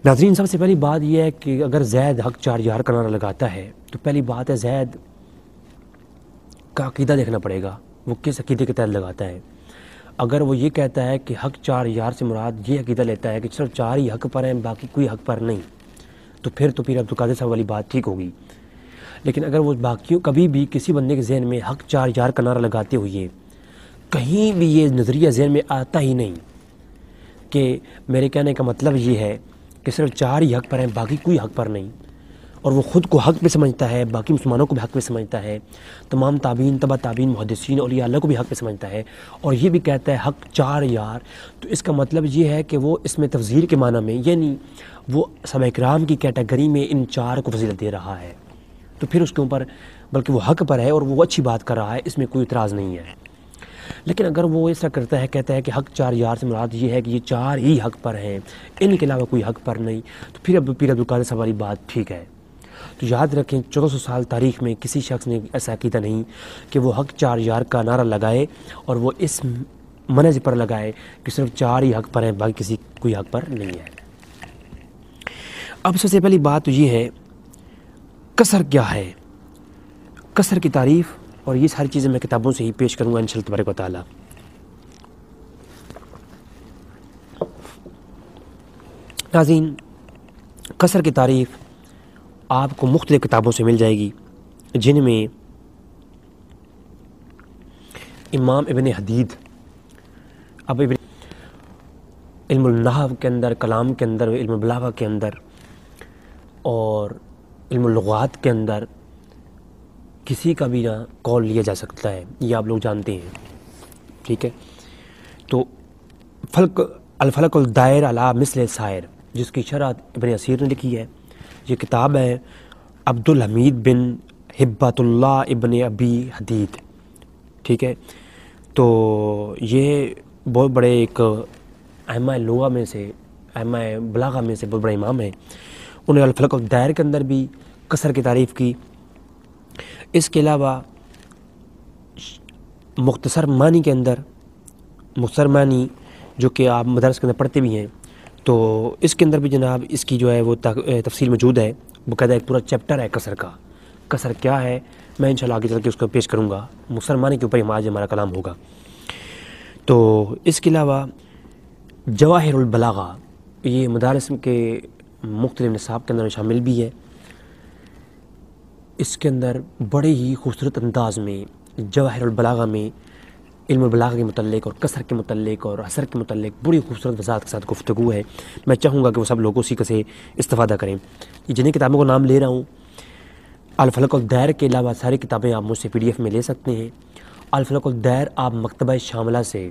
ناظرین، سب سے پہلی بات یہ ہے کہ اگر زید حق 4 یار کا نعرہ لگاتا ہے تو پہلی بات ہے زید کا عقیدہ دیکھنا پڑے گا، وہ کس عقیدے کے تحت لگاتا ہے۔ اگر وہ یہ کہتا ہے کہ حق 4 یار سے مراد یہ عقیدہ لیتا ہے کہ صرف 4 ہی حق پر ہیں، باقی کوئی حق پر نہیں، تو پھر عبد القادر صاحب والی بات ٹھیک ہوگی۔ لیکن اگر وہ باقیوں کبھی بھی کسی بندے کے ذہن میں حق 4 یار کا نعرہ لگاتے ہوئے کہیں بھی یہ نظریہ ذہن میں آتا ہی نہیں کہ میرے کہنے کا مطلب یہ ہے کہ صرف 4 ہی حق پر ہیں، باقی کوئی حق پر نہیں، اور وہ خود کو حق پہ سمجھتا ہے، باقی مسلمانوں کو بھی حق پہ سمجھتا ہے، تمام تابعین، تبع تابعین، محدثین، اولیاء اللہ کو بھی حق پہ سمجھتا ہے، اور یہ بھی کہتا ہے حق 4 یار، تو اس کا مطلب یہ ہے کہ وہ اس میں تفضیل کے معنی میں، یعنی وہ صحابہ کرام کی کیٹیگری میں ان 4 کو فضیلت دے رہا ہے، تو پھر اس کے اوپر بلکہ وہ حق پر ہے اور وہ اچھی بات کر رہا ہے، اس میں کوئی اعتراض نہیں ہے۔ لیکن اگر وہ اس طرح کرتا ہے، کہتا ہے کہ حق 4 یار سے مراد یہ ہے کہ یہ 4 ہی حق پر ہیں، ان کے علاوہ کوئی حق پر نہیں، تو پھر پیر عبد القادر صاحب والی بات ٹھیک ہے۔ تو یاد رکھیں 1400 سال تاریخ میں کسی شخص نے ایسا عقیدہ نہیں کہ وہ حق 4 یار کا نعرہ لگائے اور وہ اس منہج پر لگائے کہ صرف 4 ہی حق پر ہیں، باقی کسی کوئی حق پر نہیں ہے۔ اب سب سے پہلی بات تو یہ ہے کسر کیا ہے، کسر کی تعریف، اور یہ ساری چیزیں میں کتابوں سے ہی پیش کروں گا انشاءاللہ تبارک و تعالی۔ ناظرین، کسر کی تعریف آپ کو مختلف کتابوں سے مل جائے گی، جن میں امام ابن حدید علم النحو کے اندر، کلام کے اندر، علم البلاغہ کے اندر اور علم اللغات کے اندر کسی کا بھی نہ قول لیا جا سکتا ہے، یہ آپ لوگ جانتے ہیں۔ ٹھیک ہے. تو الفلک الدائر علی مثل سائر، جس کی شرح ابن اسیر نے لکھی ہے. یہ کتاب ہے عبدالحمید بن ہبۃ اللہ ابن ابی حدید. ٹھیک ہے. تو یہ بہت بڑے ایک ائمہ لغہ میں سے، ائمہ بلاغہ میں سے بہت بڑے امام ہیں. انہوں نے الفلک الدائر کے اندر بھی قصر کی تعریف کی. اس کے علاوہ مختصر معنی کے اندر، مختصر معنی جو کہ آپ مدارس کے اندر پڑھتے بھی ہیں، تو اس کے اندر بھی جناب اس کی جو ہے وہ تفصیل موجود ہے. باقاعدہ ایک پورا چیپٹر ہے قصر کا. قصر کیا ہے میں انشاءاللہ آگے چل کے اس کو پیش کروں گا. مختصر معنی کے اوپر آج ہمارا کلام ہوگا. تو اس کے علاوہ جواہر البلاغہ، یہ مدارس کے مختلف نصاب کے اندر شامل بھی ہے. اس کے اندر بڑے ہی خوبصورت انداز میں جواہر البلاغہ میں علم البلاغہ کے متعلق اور قصر کے متعلق اور حصر کے متعلق بڑی خوبصورت وضاحت کے ساتھ گفتگو ہے. میں چاہوں گا کہ وہ سب لوگ اسی سے استفادہ کریں. یہ جنہیں کتابوں کو نام لے رہا ہوں، الفلک الدائر کے علاوہ ساری کتابیں آپ مجھ سے PDF میں لے سکتے ہیں. الفلک الدائر آپ مکتبہ شاملہ سے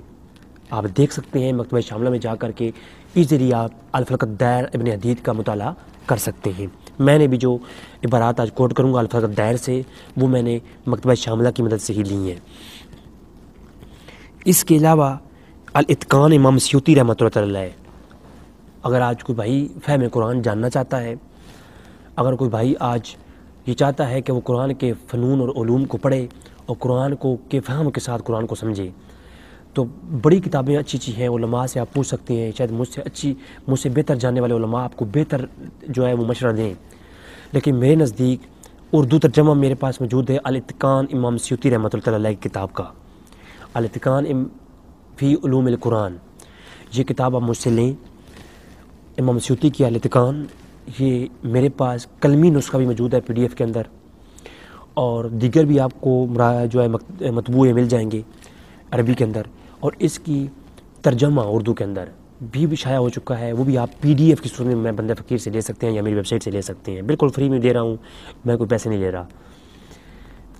آپ دیکھ سکتے ہیں. مکتبہ شاملہ میں جا کر کے ایزیلی آپ الفلک الدائر ابن حدید کا مطالعہ کر سکتے ہیں. میں نے بھی جو عبارات آج کوٹ کروں گا الفلک الدائر سے، وہ میں نے مکتبہ شاملہ کی مدد سے ہی لی ہیں. اس کے علاوہ الاتقان امام سیوطی رحمۃ اللہ علیہ. اگر آج کوئی بھائی فہم قرآن جاننا چاہتا ہے، اگر کوئی بھائی آج یہ چاہتا ہے کہ وہ قرآن کے فنون اور علوم کو پڑھے اور قرآن کو کے فہم کے ساتھ قرآن کو سمجھے، تو بڑی کتابیں اچھی اچھی ہیں. علماء سے آپ پوچھ سکتے ہیں، شاید مجھ سے بہتر جاننے والے علماء آپ کو بہتر جو ہے وہ مشورہ دیں. لیکن میرے نزدیک اردو ترجمہ میرے پاس موجود ہے الاتقان امام سیوطی رحمۃ اللہ علیہ کی کتاب کا. الاتقان فی علوم القرآن، یہ کتاب آپ مجھ سے لیں. امام سیوطی کی الاتقان، یہ میرے پاس قلمی نسخہ بھی موجود ہے PDF کے اندر، اور دیگر بھی آپ کو جو ہے مطبوع مل جائیں گے عربی کے اندر. اور اس کی ترجمہ اردو کے اندر بھی شائع ہو چکا ہے. وہ بھی آپ PDF کی صورت میں بندہ فقیر سے لے سکتے ہیں یا میری ویب سائٹ سے لے سکتے ہیں. بالکل فری میں دے رہا ہوں، میں کوئی پیسے نہیں لے رہا.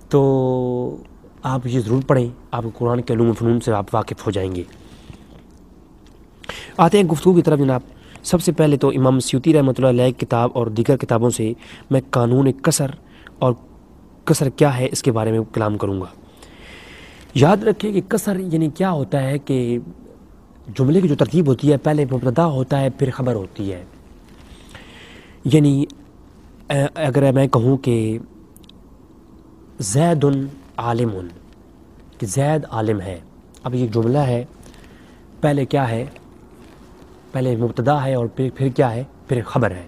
تو آپ یہ ضرور پڑھیں، آپ قرآن کے علوم و فنون سے آپ واقف ہو جائیں گے. آتے ہیں گفتگو کی طرف جناب. سب سے پہلے تو امام سیوطی رحمۃ اللہ علیہ کتاب اور دیگر کتابوں سے میں قانون قصر اور قصر کیا ہے اس کے بارے میں کلام کروں گا. یاد رکھیں کہ قصر یعنی کیا ہوتا ہے کہ جملے کی جو ترتیب ہوتی ہے، پہلے مبتدا ہوتا ہے پھر خبر ہوتی ہے. یعنی اگر میں کہوں کہ زید عالم، کہ زید عالم ہے، اب یہ جملہ ہے، پہلے کیا ہے، پہلے مبتدا ہے اور پھر کیا ہے، پھر خبر ہے.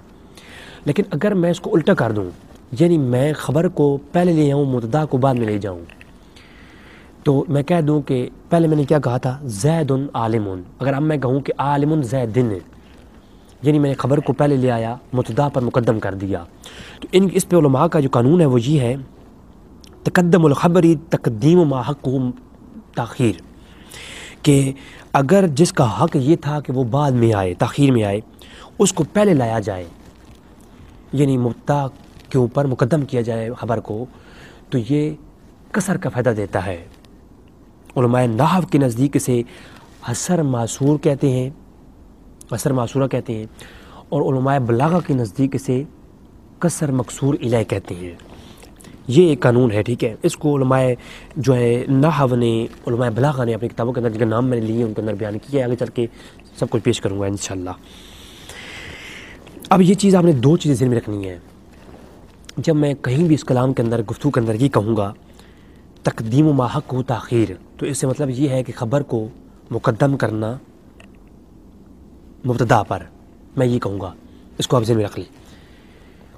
لیکن اگر میں اس کو الٹا کر دوں، یعنی میں خبر کو پہلے لے آؤں مبتدا کو بعد میں لے جاؤں، تو میں کہہ دوں کہ پہلے میں نے کیا کہا تھا، زید عالم. اگر اب میں کہوں کہ عالم زیدن، یعنی میں نے خبر کو پہلے لے آیا مبتدا پر مقدم کر دیا. تو اس پہ علماء کا جو قانون ہے وہ یہ ہے، تقدم الخبری تقدیم ما حقہ تاخیر، کہ اگر جس کا حق یہ تھا کہ وہ بعد میں آئے، تاخیر میں آئے، اس کو پہلے لایا جائے، یعنی مبتدا کے اوپر مقدم کیا جائے خبر کو، تو یہ قصر کا فائدہ دیتا ہے. علماء نحو کے نزدیک اسے حصر معصور کہتے ہیں، حصر معصورہ کہتے ہیں، اور علماء بلاغہ کے نزدیک اسے قصر مقصور الیہ کہتے ہیں. یہ ایک قانون ہے، ٹھیک ہے. اس کو علماء جو ہے نحو نے، علماء بلاغہ نے اپنی کتابوں کے اندر جن نام میں نے لیے ان کے اندر بیان کیا ہے. آگے چل کے سب کچھ پیش کروں گا انشاءاللہ. اب یہ چیز آپ نے دو چیزیں ذہن میں رکھنی ہے. جب میں کہیں بھی اس کلام کے اندر گفتگو کے اندر یہ کہوں گا تقدیم ما حق ہو تاخیر، تو اس سے مطلب یہ ہے کہ خبر کو مقدم کرنا مبتدا پر، میں یہ کہوں گا، اس کو آپ ذہن میں رکھ لیں.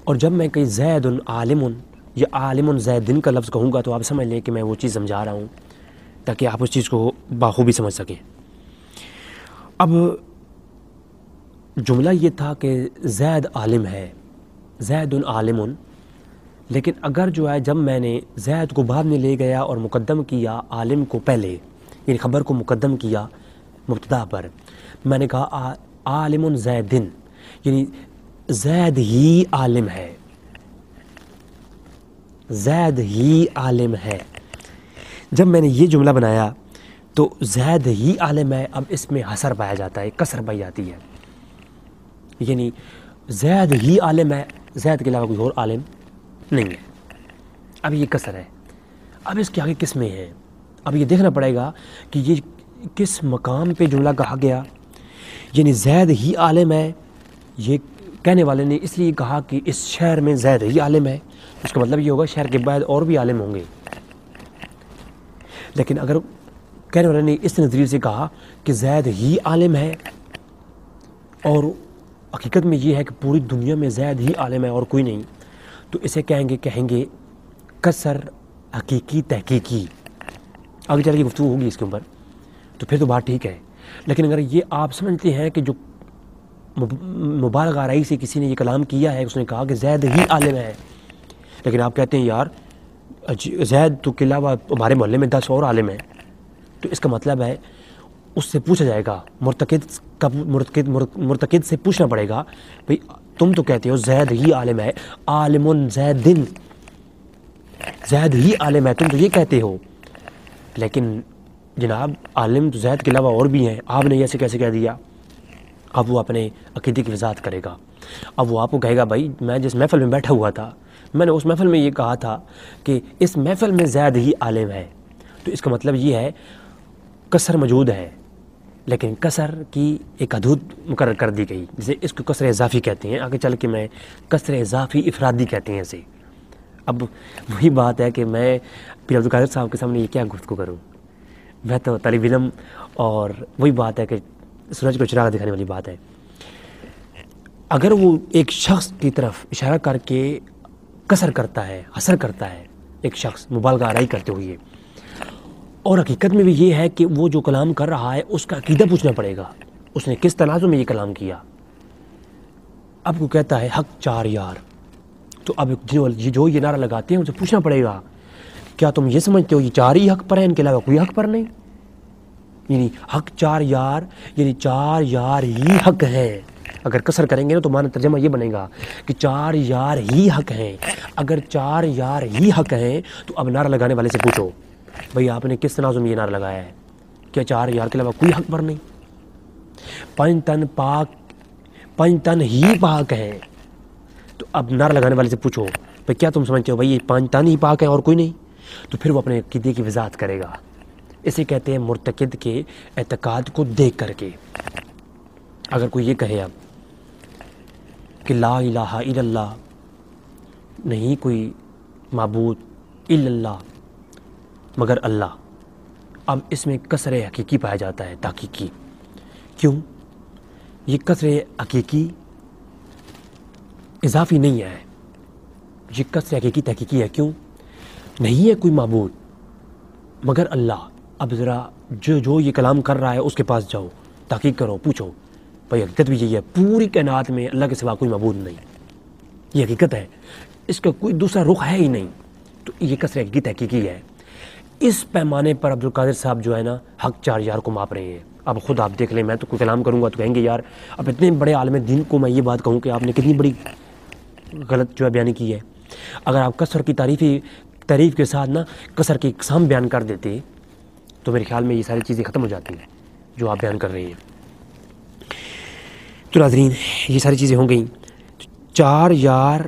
اور جب میں کہیں زید عالم یا عالم زیدن کا لفظ کہوں گا تو آپ سمجھ لیں کہ میں وہ چیز سمجھا رہا ہوں، تاکہ آپ اس چیز کو بخوبی سمجھ سکیں. اب جملہ یہ تھا کہ زید عالم ہے، زید عالم، لیکن اگر جو ہے جب میں نے زید کو بعد میں لے گیا اور مقدم کیا عالم کو پہلے، یعنی خبر کو مقدم کیا مبتدا پر، میں نے کہا عالم زیدن، یعنی زید ہی عالم ہے، زید ہی عالم ہے. جب میں نے یہ جملہ بنایا تو زید ہی عالم ہے، اب اس میں حسر پایا جاتا ہے، کسر پائی جاتی ہے، یعنی زید ہی عالم ہے، زید کے علاوہ کوئی اور عالم نہیں ہے، اب یہ کسر ہے۔ اب اس کے آگے کس میں ہے، اب یہ دیکھنا پڑے گا کہ یہ کس مقام پہ جملہ کہا گیا، یعنی زید ہی عالم ہے، یہ کہنے والے نے اس لیے کہا کہ اس شہر میں زید ہی عالم ہے، اس کا مطلب یہ ہوگا شہر کے بعد اور بھی عالم ہوں گے۔ لیکن اگر کہنے والے نے اس نظریے سے کہا کہ زید ہی عالم ہے اور حقیقت میں یہ ہے کہ پوری دنیا میں زید ہی عالم ہے اور کوئی نہیں، تو اسے کہیں گے کسر حقیقی تحقیقی۔ آگے چل کے گفتگو ہوگی اس کے اوپر، تو پھر تو بات ٹھیک ہے۔ لیکن اگر یہ آپ سمجھتے ہیں کہ جو مبالغہ آرائی سے کسی نے یہ کلام کیا ہے، اس نے کہا کہ زید ہی عالم ہے، لیکن آپ کہتے ہیں یار زید تو کے علاوہ ہمارے محلے میں 10 اور عالم ہیں، تو اس کا مطلب ہے اس سے پوچھا جائے گا، مرتقد سے پوچھنا پڑے گا، بھئی تم تو کہتے ہو زید ہی عالم ہے، عالم زیدن، زید ہی عالم ہے، تم تو یہ کہتے ہو، لیکن جناب عالم تو زید کے علاوہ اور بھی ہیں، آپ نے ایسے کیسے کہہ دیا؟ اب وہ اپنے عقیدے کی وضاحت کرے گا۔ اب وہ آپ کو کہے گا بھائی میں جس محفل میں بیٹھا ہوا تھا، میں نے اس محفل میں یہ کہا تھا کہ اس محفل میں زید ہی عالم ہے، تو اس کا مطلب یہ ہے کسر موجود ہے، لیکن کسر کی ایک حدود مقرر کر دی گئی، جسے اس کو کسر اضافی کہتے ہیں، آگے چل کے میں کسر اضافی افرادی کہتے ہیں اسے۔ اب وہی بات ہے کہ میں پیر عبدالقادر صاحب کے سامنے یہ کیا گفتگو کروں، میں تو طالب علم، اور وہی بات ہے کہ سورج کو چراغ دکھانے والی بات ہے۔ اگر وہ ایک شخص کی طرف اشارہ کر کے کسر کرتا ہے، حسر کرتا ہے، ایک شخص مبالغہ آرائی کرتے ہوئے، اور حقیقت میں بھی یہ ہے کہ وہ جو کلام کر رہا ہے اس کا عقیدہ پوچھنا پڑے گا، اس نے کس تناظر میں یہ کلام کیا۔ اب کو کہتا ہے حق چار یار، تو اب جو یہ نعرہ لگاتے ہیں ان سے پوچھنا پڑے گا کیا تم یہ سمجھتے ہو یہ 4 ہی حق پر ہیں، ان کے علاوہ کوئی حق پر نہیں؟ یعنی حق 4 یار، یعنی 4 یار ہی حق ہیں۔ اگر کسر کریں گے نا تو معنی ترجمہ یہ بنے گا کہ 4 یار ہی حق ہیں۔ اگر 4 یار ہی حق ہیں تو اب نعرہ لگانے والے سے پوچھو بھئی آپ نے کس تناظر میں یہ نعرہ لگایا ہے؟ کیا 4 یار کے علاوہ کوئی حق پر نہیں؟ 5 تن ہی پاک ہیں، تو اب نعرہ لگانے والے سے پوچھو بھئی کیا تم سمجھتے ہو بھئی یہ 5 تن ہی پاک ہیں اور کوئی نہیں؟ تو پھر وہ اپنے عقیدے کی وضاحت کرے گا۔ اسے کہتے ہیں مرتقد کے اعتقاد کو دیکھ کر کے۔ اگر کوئی یہ کہے اب کہ لا الہ الا اللہ، نہیں کوئی معبود الا اللہ مگر اللہ، اب اس میں کسر حقیقی پایا جاتا ہے، تحقیقی۔ کیوں؟ یہ کسر حقیقی اضافی نہیں ہے، یہ کسر حقیقی تحقیقی ہے۔ کیوں؟ نہیں ہے کوئی معبود مگر اللہ۔ اب ذرا جو یہ کلام کر رہا ہے اس کے پاس جاؤ، تحقیق کرو، پوچھو بھائی حقیقت بھی یہی ہے، پوری کائنات میں اللہ کے سوا کوئی معبود نہیں، یہ حقیقت ہے، اس کا کوئی دوسرا رخ ہے ہی نہیں، تو یہ کسر حقیقی تحقیقی ہے۔ اس پیمانے پر عبدالقادر صاحب جو ہے نا حق 4 یار کو ماپ رہے ہیں۔ اب خود آپ دیکھ لیں، میں تو کوئی کلام کروں گا تو کہیں گے یار اب اتنے بڑے عالم دین کو میں یہ بات کہوں کہ آپ نے کتنی بڑی غلط جو ہے بیانی کی ہے۔ اگر آپ کسر کی تعریف کے ساتھ نا کسر کی اقسام بیان کر دیتے تو میرے خیال میں یہ ساری چیزیں ختم ہو جاتی ہیں جو آپ بیان کر رہے ہیں۔ تو ناظرین یہ ساری چیزیں ہو گئیں، 4 یار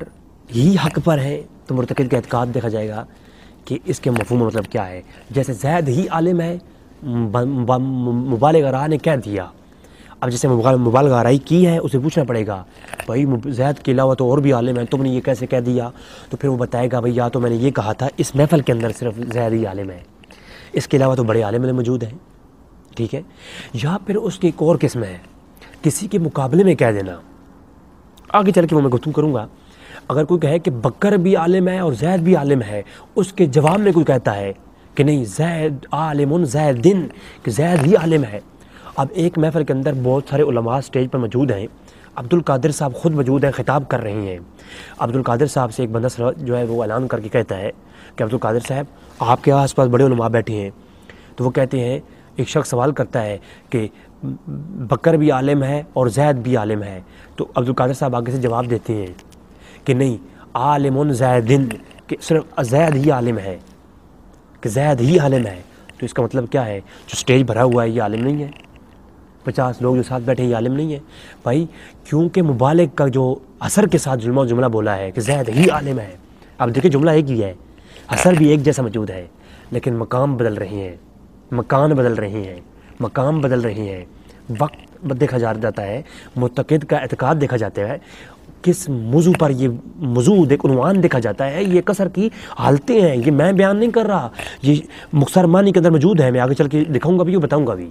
ہی حق پر ہیں، تو مرتقد کا اعتقاد دیکھا جائے گا کہ اس کے مفہوم مطلب کیا ہے۔ جیسے زید ہی عالم ہے، مبالغہ آرا نے کہہ دیا، اب جیسے مبالغہ آرائی کی ہے اسے پوچھنا پڑے گا بھائی زید کے علاوہ تو اور بھی عالم ہیں، تم نے یہ کیسے کہہ دیا؟ تو پھر وہ بتائے گا بھائی یا تو میں نے یہ کہا تھا اس محفل کے اندر صرف زید ہی عالم ہے، اس کے علاوہ تو بڑے عالم موجود ہیں، ٹھیک ہے؟ یا پھر اس کی ایک اور قسم ہے کسی کے مقابلے میں کہہ دینا۔ آگے چل کے وہ میں گفتگو کروں گا۔ اگر کوئی کہے کہ بکر بھی عالم ہے اور زید بھی عالم ہے، اس کے جواب میں کوئی کہتا ہے کہ نہیں زید عالم زیدن، کہ زید ہی عالم ہے۔ اب ایک محفل کے اندر بہت سارے علماء سٹیج پر موجود ہیں، عبدالقادر صاحب خود موجود ہیں، خطاب کر رہے ہیں۔ عبدالقادر صاحب سے ایک بندہ جو ہے وہ اعلان کر کے کہتا ہے کہ عبدالقادر صاحب آپ کے آس پاس بڑے علماء بیٹھے ہیں، تو وہ کہتے ہیں، ایک شخص سوال کرتا ہے کہ بکر بھی عالم ہے اور زید بھی عالم ہے، تو عبدالقادر صاحب آگے سے جواب دیتے ہیں کہ نہیں عالم زیدن، کہ صرف زید ہی عالم ہے، کہ زید ہی عالم ہے۔ تو اس کا مطلب کیا ہے؟ جو سٹیج بھرا ہوا ہے یہ عالم نہیں ہے، 50 لوگ جو ساتھ بیٹھے ہیں یہ عالم نہیں ہے بھائی، کیونکہ مبالغ کا جو اثر کے ساتھ جملہ بولا ہے کہ زید ہی عالم ہے. اب دیکھیں جملہ ایک ہی ہے، اثر بھی ایک جیسا موجود ہے، لیکن مقام بدل رہے ہیں، مکان بدل رہے ہیں، مقام بدل رہے ہیں، وقت دیکھا جاتا ہے، معتقد کا اعتقاد دیکھا جاتا ہے، کس موضوع پر یہ موضوع عنوان دیکھا جاتا ہے. یہ کثر کی حالتیں ہیں، یہ میں بیان نہیں کر رہا، یہ مختصر معنی کے اندر موجود ہے. میں آگے چل کے دکھاؤں گا بھی اور بتاؤں گا بھی.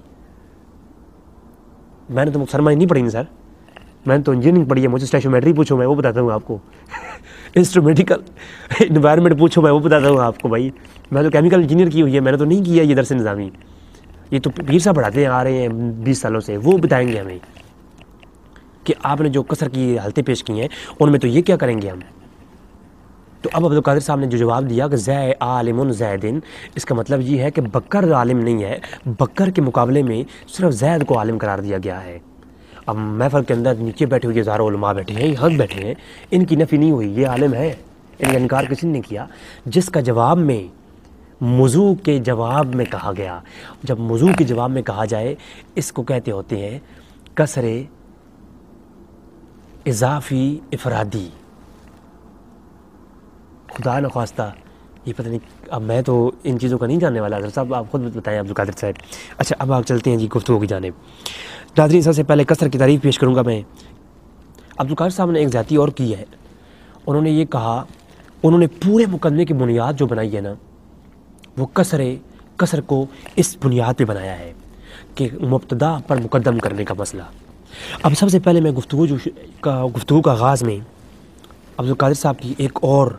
میں نے تو مختصر معنی نہیں پڑھی سر، میں نے تو انجینئرنگ پڑھی ہے. مجھے اسٹیشومیٹری پوچھو میں وہ بتاتا ہوں آپ کو، انسٹرومیٹیکل انوائرمنٹ پوچھو میں وہ بتاتا ہوں آپ کو. بھائی میں تو کیمیکل انجینئر کی ہوئی ہے، میں نے تو نہیں کیا یہ درس نظامی. یہ تو پیر صاحب پڑھاتے آ رہے ہیں 20 سالوں سے، وہ بتائیں گے ہمیں کہ آپ نے جو کثر کی حالتیں پیش کی ہیں ان میں تو یہ کیا کریں گے ہم. تو اب عبدالقادر صاحب نے جو جواب دیا کہ زید عالم زیدن، اس کا مطلب یہ ہے کہ بکر عالم نہیں ہے، بکر کے مقابلے میں صرف زید کو عالم قرار دیا گیا ہے. اب محفل کے اندر نیچے بیٹھے ہوئے ہزاروں علماء بیٹھے ہیں، یہاں بیٹھے ہیں، ان کی نفی نہیں ہوئی، یہ عالم ہے، ان کا انکار کسی نے نہیں کیا. جس کا جواب میں موضوع کے جواب میں کہا گیا، جب موضوع کے جواب میں کہا جائے اس کو کہتے ہوتے ہیں کسر اضافی افرادی. خدا نخواستہ یہ پتہ نہیں، اب میں تو ان چیزوں کا نہیں جاننے والا. حضرت صاحب آپ خود بتائیں عبدالقادر صاحب. اچھا اب آپ چلتے ہیں جی گفتگو کی جانب. ناظرین سب سے پہلے کثر کی تعریف پیش کروں گا میں. عبدالقادر صاحب نے ایک ذاتی اور کی ہے، انہوں نے یہ کہا، انہوں نے پورے مقدمے کی بنیاد جو بنائی ہے نا وہ کثر کو اس بنیاد پہ بنایا ہے کہ مبتدا پر مقدم کرنے کا مسئلہ. اب سب سے پہلے میں گفتگو کا آغاز میں عبدالقادر صاحب کی ایک اور،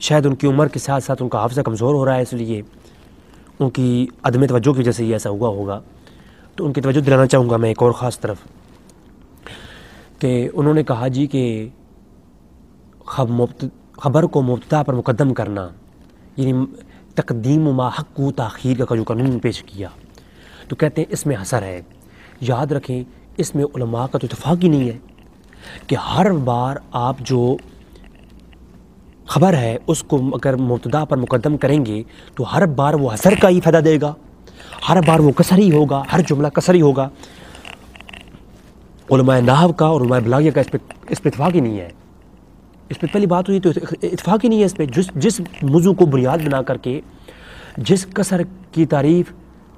شاید ان کی عمر کے ساتھ ساتھ ان کا حافظہ کمزور ہو رہا ہے، اس لیے ان کی عدم توجہ کی وجہ سے یہ ایسا ہوا ہوگا، تو ان کی توجہ دلانا چاہوں گا میں ایک اور خاص طرف. کہ انہوں نے کہا جی کہ خبر کو مبتدا پر مقدم کرنا، یعنی تقدیم ما حق و تاخیر کا جو قانون پیش کیا، تو کہتے ہیں اس میں حصر ہے. یاد رکھیں اس میں علماء کا تو اتفاق ہی نہیں ہے کہ ہر بار آپ جو خبر ہے اس کو اگر مبتدا پر مقدم کریں گے تو ہر بار وہ حصر کا ہی فائدہ دے گا، ہر بار وہ کسر ہی ہوگا، ہر جملہ کسر ہی ہوگا. علماء نحو کا اور علماء بلاغیہ کا اس پہ اتفاق ہی نہیں ہے. اس پہ پہلی بات ہوئی تو اتفاق ہی نہیں ہے اس پہ. جس موضوع کو بنیاد بنا کر کے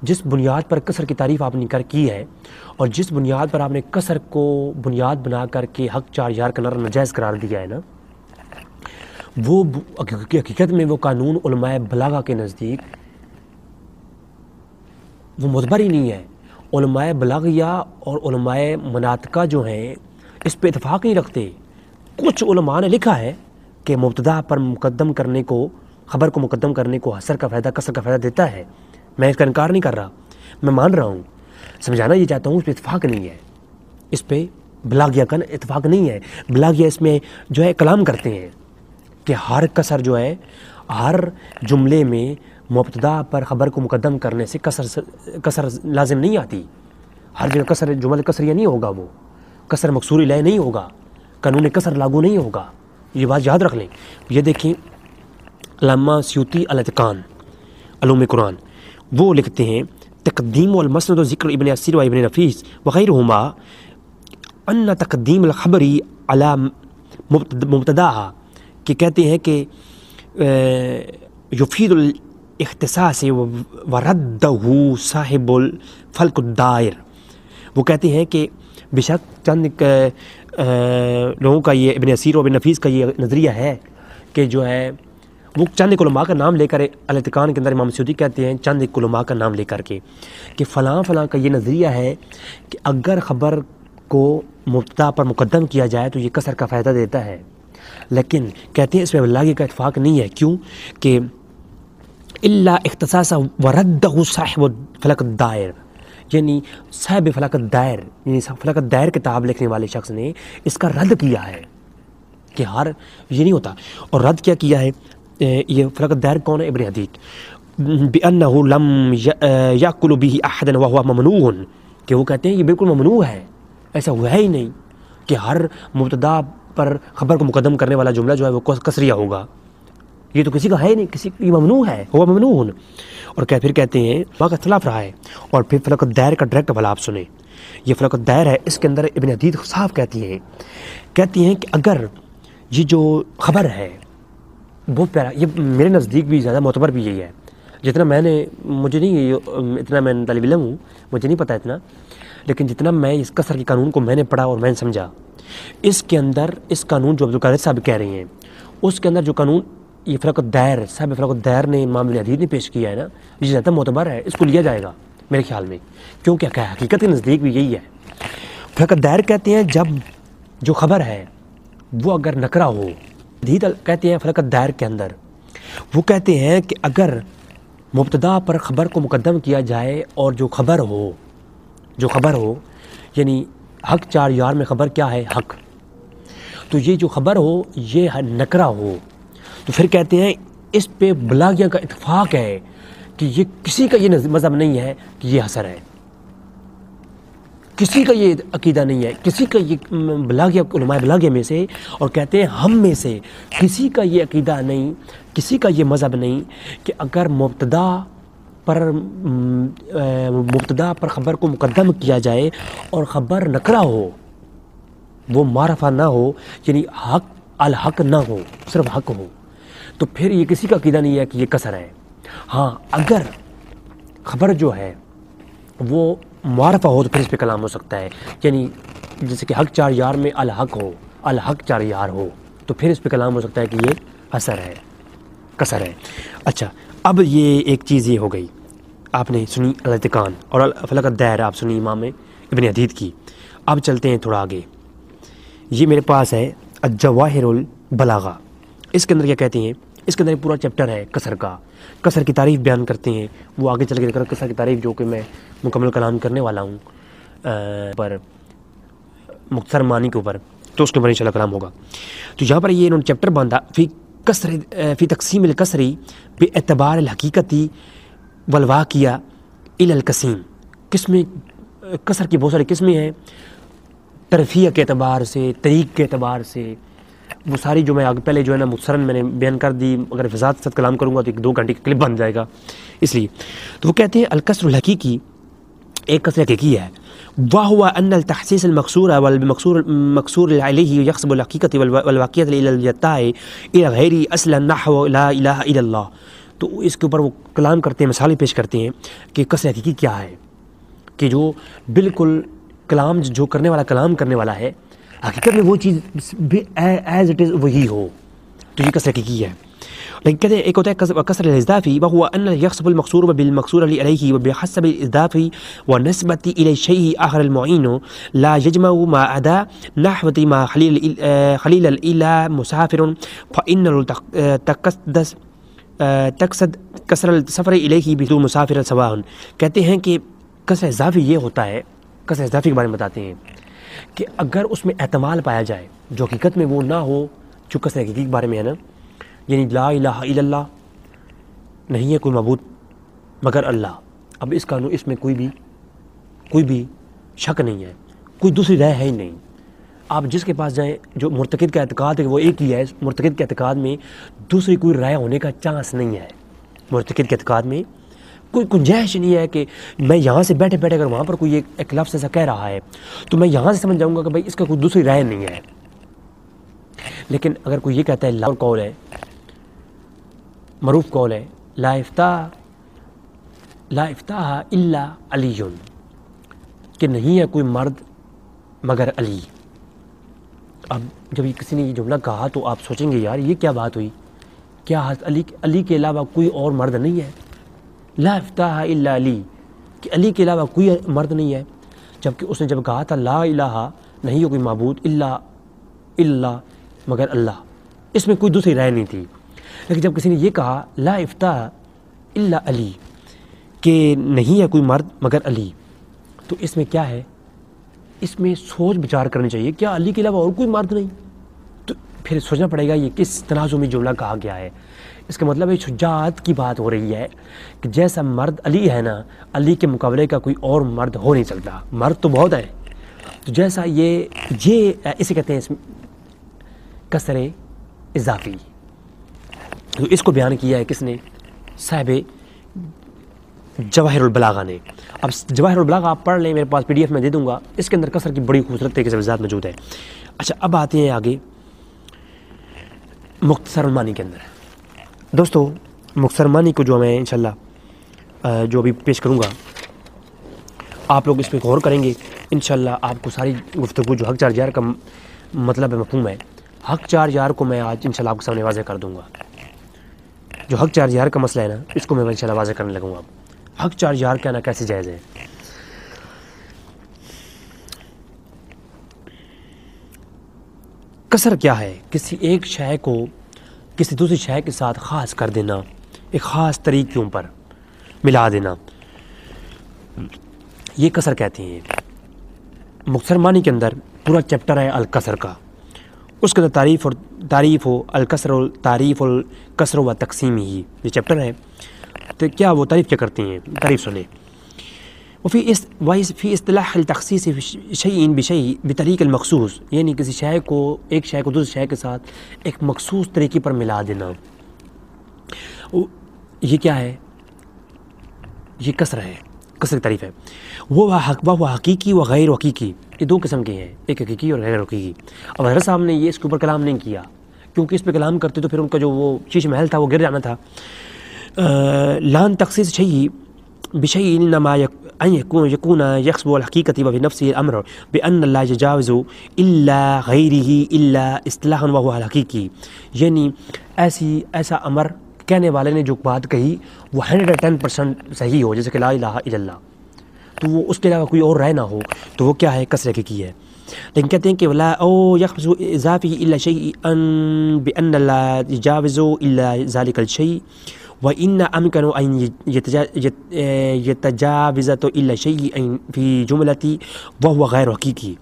جس بنیاد پر کسر کی تعریف آپ نے کی ہے، اور جس بنیاد پر آپ نے کسر کو بنیاد بنا کر کے حق 4000 کا نر ناجائز قرار دیا ہے نا، وہ حقیقت میں وہ قانون علماء بلاغہ کے نزدیک وہ معتبر ہی نہیں ہے. علماء بلاغیہ اور علماء مناطقہ جو ہیں اس پہ اتفاق نہیں رکھتے. کچھ علماء نے لکھا ہے کہ مبتدا پر مقدم کرنے کو، خبر کو مقدم کرنے کو حصر کا فائدہ، کسر کا فائدہ دیتا ہے. میں اس کا انکار نہیں کر رہا، میں مان رہا ہوں، سمجھانا یہ چاہتا ہوں اس پہ اتفاق نہیں ہے. اس پہ بلاغیہ کا اتفاق نہیں ہے. بلاغیہ اس میں جو ہے کلام کرتے ہیں کہ ہر کسر جو ہے ہر جملے میں مبتدا پر خبر کو مقدم کرنے سے کسر لازم نہیں آتی. ہر جگہ کسر جمل کسریہ نہیں ہوگا، وہ کسر مکسور الیہ نہیں ہوگا، قانون کسر لاگو نہیں ہوگا. یہ بات یاد رکھ لیں. یہ دیکھیں علامہ سیوطی الاتقان علوم قرآن وہ لکھتے ہیں تقدیم والمسند و ذکر ابن اسیر و ابن نفیس وغیرہما ان تقدیم الخبری علی مبتدا، کہ کہتے ہیں کہ یفید الاختصاص وردہ صاحب الفلک الدائر. وہ کہتے ہیں کہ بے شک چند لوگوں کا یہ ابن اسیر و ابن نفیس کا یہ نظریہ ہے کہ جو ہے وہ چند ایک علماء کا نام لے کر الاتقان کے اندر امام سیوطی کہتے ہیں چند ایک علماء کا نام لے کر کے کہ فلاں فلاں کا یہ نظریہ ہے کہ اگر خبر کو مبتدا پر مقدم کیا جائے تو یہ کسر کا فائدہ دیتا ہے. لیکن کہتے ہیں اس میں بلاغی کا اتفاق نہیں ہے. کیوں کہ الا اختصاص وردہ صاحب فلک الدائر، یعنی صاحب فلک الدائر، یعنی فلک الدائر کتاب لکھنے والے شخص نے اس کا رد کیا ہے کہ ہر یہ نہیں ہوتا. اور رد کیا کیا ہے یہ فلک الدائر کون ہے؟ ابن حدید، بأنہ لم یأکل به احدا وهو ممنوع، کہ وہ کہتے ہیں یہ بالکل ممنوع ہے، ایسا ہوا ہی نہیں کہ ہر مبتدا پر خبر کو مقدم کرنے والا جملہ جو ہے وہ کسریہ ہوگا. یہ تو کسی کا ہے نہیں, کسی کی ممنوع ہے, وہ ممنوع. اور پھر کہتے ہیں وہاں کا اختلاف رہا ہے. اور پھر فلک الدائر کا ڈائریکٹ والا آپ سنیں, یہ فلک الدائر ہے, اس کے اندر ابن حدید صاف کہتی ہیں کہ اگر یہ جو خبر ہے وہ یہ میرے نزدیک بھی زیادہ معتبر بھی یہی ہے, جتنا میں نے, مجھے نہیں اتنا, میں طالب علم ہوں, مجھے نہیں پتہ اتنا, لیکن جتنا میں اس کثر کے قانون کو میں نے پڑھا اور میں نے سمجھا, اس کے اندر اس قانون جو عبدالقادر صاحب کہہ رہے ہیں, اس کے اندر جو قانون یہ فلک الدائر صاحب فلک الدائر نے امام ابن حدید نے پیش کیا ہے نا, یہ زیادہ معتبر ہے, اس کو لیا جائے گا میرے خیال میں, کیونکہ کیا حقیقت کے نزدیک بھی یہی ہے. فلک الدائر کہتے ہیں جب جو خبر ہے وہ اگر نکرہ ہو, حدید کہتے ہیں فلک الدائر کے اندر, وہ کہتے ہیں کہ اگر مبتدا پر خبر کو مقدم کیا جائے اور جو خبر ہو یعنی حق 4 یار میں خبر کیا ہے, حق, تو یہ جو خبر ہو یہ نکرہ ہو, تو پھر کہتے ہیں اس پہ بلاغیہ کا اتفاق ہے کہ یہ کسی کا یہ مذہب نہیں ہے کہ یہ حسر ہے, کسی کا یہ عقیدہ نہیں ہے, کسی کا یہ بلاغیہ علماء بلاغیہ میں سے, اور کہتے ہیں ہم میں سے کسی کا یہ عقیدہ نہیں, کسی کا یہ مذہب نہیں کہ اگر مبتدا پر خبر کو مقدم کیا جائے اور خبر نکرہ ہو, وہ معرفہ نہ ہو, یعنی حق الحق نہ ہو, صرف حق ہو, تو پھر یہ کسی کا عقیدہ نہیں ہے کہ یہ کسر ہے. ہاں اگر خبر جو ہے وہ معرفہ ہو تو پھر اس پہ کلام ہو سکتا ہے, یعنی جیسے کہ حق 4 یار میں الحق ہو, الحق 4 یار ہو, تو پھر اس پہ کلام ہو سکتا ہے کہ یہ حسر ہے, کسر ہے. اچھا, اب یہ ایک چیز یہ ہو گئی, آپ نے سنی الاتقان اور فلک الدائر آپ سنی امام ابن حدید کی. اب چلتے ہیں تھوڑا آگے, یہ میرے پاس ہے الجواہر البلاغہ. اس کے اندر کیا کہتے ہیں, اس کے اندر پورا چیپٹر ہے کسر کا, کسر کی تعریف بیان کرتے ہیں, وہ آگے چل کے کسر کی تعریف جو کہ میں مکمل کلام کرنے والا ہوں پر مختصر معنی کے اوپر, تو اس کے اوپر انشاءاللہ کلام ہوگا. تو یہاں پر یہ انہوں نے چیپٹر باندھا فی تقسیم الکسری باعتبار الحقیقتی والواقعہ الی القسیم. قسمیں کسر کی بہت ساری قسمیں ہیں, ترفیع کے اعتبار سے, طریق کے اعتبار سے, وہ ساری جو میں آگے پہلے جو ہے نا مختصراً میں نے بیان کر دی, اگر فضاد کے ساتھ کلام کروں گا تو 1-2 گھنٹے کا کلپ بن جائے گا, اس لیے. تو وہ کہتے ہیں الکسر الحقیقی ایک کسر حقیقی ہے, وهو ان التحسيس المكسور والمكسور عليه يحسب الحقيقة والواقعية الى اليتاء الى غير اصل نحو لا اله الا الله. تو اس کے اوپر وہ کلام کرتے ہیں, مثالیں پیش کرتے ہیں کہ کسر حقیقی کیا ہے, کہ جو بالکل کلام جو کرنے والا کلام کرنے والا ہے حقیقت میں وہ چیز ایز اٹ از وہی ہو, تو یہ کسر حقیقی ہے. لیکن کہتے ہیں ایک ہوتا ہے کسر الاضافی, وهو ان يحسب المكسور بالمكسور عليه وبحسب الاضافي والنسبة الى الشيء اخر المعين لا يجمع مع اداة نحو ما خليل الى مسافر فان تقصد کسر السفر الیہ بدون مسافر سواء. کہتے ہیں کہ کسر اضافی یہ ہوتا ہے, کسر اضافی کے بارے میں بتاتے ہیں کہ اگر اس میں احتمال پایا جائے جو حقیقت میں وہ نہ ہو, جو کسر حقیقی کے بارے میں ہے نا, یعنی لا الہ الا اللہ, نہیں ہے کوئی معبود مگر اللہ. اب اس قانون اس میں کوئی بھی شک نہیں ہے, کوئی دوسری رائے ہے ہی نہیں. آپ جس کے پاس جائیں, جو مرتکد کا اعتقاد ہے وہ ایک ہی ہے, مرتکد کے اعتقاد میں دوسری کوئی رائے ہونے کا چانس نہیں ہے. مرتکد کے اعتقاد میں کوئی گنجائش نہیں ہے کہ میں یہاں سے بیٹھے اگر وہاں پر کوئی ایک لفظ ایسا کہہ رہا ہے تو میں یہاں سے سمجھ جاؤں گا کہ بھائی اس کا کوئی دوسری رائے نہیں ہے. لیکن اگر کوئی یہ کہتا ہے لا قول ہے, معروف قول ہے, لا افتاح الا علی, کہ نہیں ہے کوئی مرد مگر علی. اب جب یہ کسی نے یہ جملہ کہا تو آپ سوچیں گے یار یہ کیا بات ہوئی, کیا علی کے علاوہ کوئی اور مرد نہیں ہے؟ لا افتاح الا علی, کہ علی کے علاوہ کوئی مرد نہیں ہے. جبکہ اس نے جب کہا تھا لا الہ, نہیں ہے کوئی معبود الا اللہ مگر اللہ, اس میں کوئی دوسری رائے نہیں تھی. لیکن جب کسی نے یہ کہا لا افتاح الا علی, کہ نہیں ہے کوئی مرد مگر علی, تو اس میں کیا ہے, اس میں سوچ بچار کرنی چاہیے, کیا علی کے علاوہ اور کوئی مرد نہیں؟ تو پھر سوچنا پڑے گا یہ کس تنازع میں جملہ کہا گیا ہے. اس کا مطلب ہے شجاعت کی بات ہو رہی ہے کہ جیسا مرد علی ہے نا, علی کے مقابلے کا کوئی اور مرد ہو نہیں سکتا, مرد تو بہت ہیں. تو جیسا یہ اسے کہتے ہیں کسر اضافی, تو اس کو بیان کیا ہے کس نے؟ صاحب جواہر البلاغہ نے. اب جواہر البلاغہ آپ پڑھ لیں، میرے پاس PDF میں دے دوں گا. اس کے اندر قصر کی بڑی خوبصورت طریقے سے وضاحت موجود ہے. اچھا اب آتے ہیں آگے مختصر المانی کے اندر. دوستو مختصر المانی کو جو میں انشاءاللہ جو ابھی پیش کروں گا، آپ لوگ اس پہ غور کریں گے انشاءاللہ آپ کو ساری گفتگو جو حق 4000 کا مطلب ہے، مفہوم ہے، حق 4000 کو میں آج انشاءاللہ آپ کے سامنے واضح کر دوں گا. جو حق 4000 کا مسئلہ ہے نا، اس کو میں انشاءاللہ واضح کرنے لگوں گا. حق 4000 کہنا کیسے جائز ہے؟ قصر کیا ہے؟ کسی ایک شے کو کسی دوسری شے کے ساتھ خاص کر دینا، ایک خاص طریقوں پر ملا دینا، یہ قصر کہتے ہیں. مختصر معنی کے اندر پورا چیپٹر ہے القصر کا، اس کے اندر تعریف ہو القصر تعریف القصر و تقسیم ہی یہ چیپٹر ہے. تو کیا وہ تعریف کیا کرتے ہیں؟ تعریف سنیں. فی اصطلاح التخصیص شیء بشیء بطریق المخصوص، یعنی کسی شے کو ایک شے کو دوسری شے کے ساتھ ایک مخصوص طریقے پر ملا دینا. یہ کیا ہے؟ یہ قصر ہے، قصر کی تعریف ہے. وہ حقیقی و غیر حقیقی، یہ دو قسم کے ہیں، ایک حقیقی اور غیر حقیقی. اب حضرت صاحب نے یہ اس کے اوپر کلام نہیں کیا، کیونکہ اس پہ کلام کرتے تو پھر ان کا جو وہ شیش محل تھا وہ گر جانا تھا. لان تخصیص شیء بشیء انما ان يكون يحسب الحقيقة وفي نفسه الامر بان لا يجاوز الا غيره الا اصطلاحا وهو الحقيقي، یعنی ایسا امر کہنے والے نے جو بات کہی وہ 110% صحیح ہو، جیسے کہ لا الہ الا اللہ، تو وہ اس کے علاوہ کوئی اور رائے نہ ہو، تو وہ کیا ہے؟ قصر حقیقی ہے. لیکن کہتے ہیں کہ ولا او يحسب اضافه الا شيئا بان لا يجاوز الا ذلك الشيء وإن أمكن أن يتجاوز إلا شيء في جملة وهو غير حقيقي،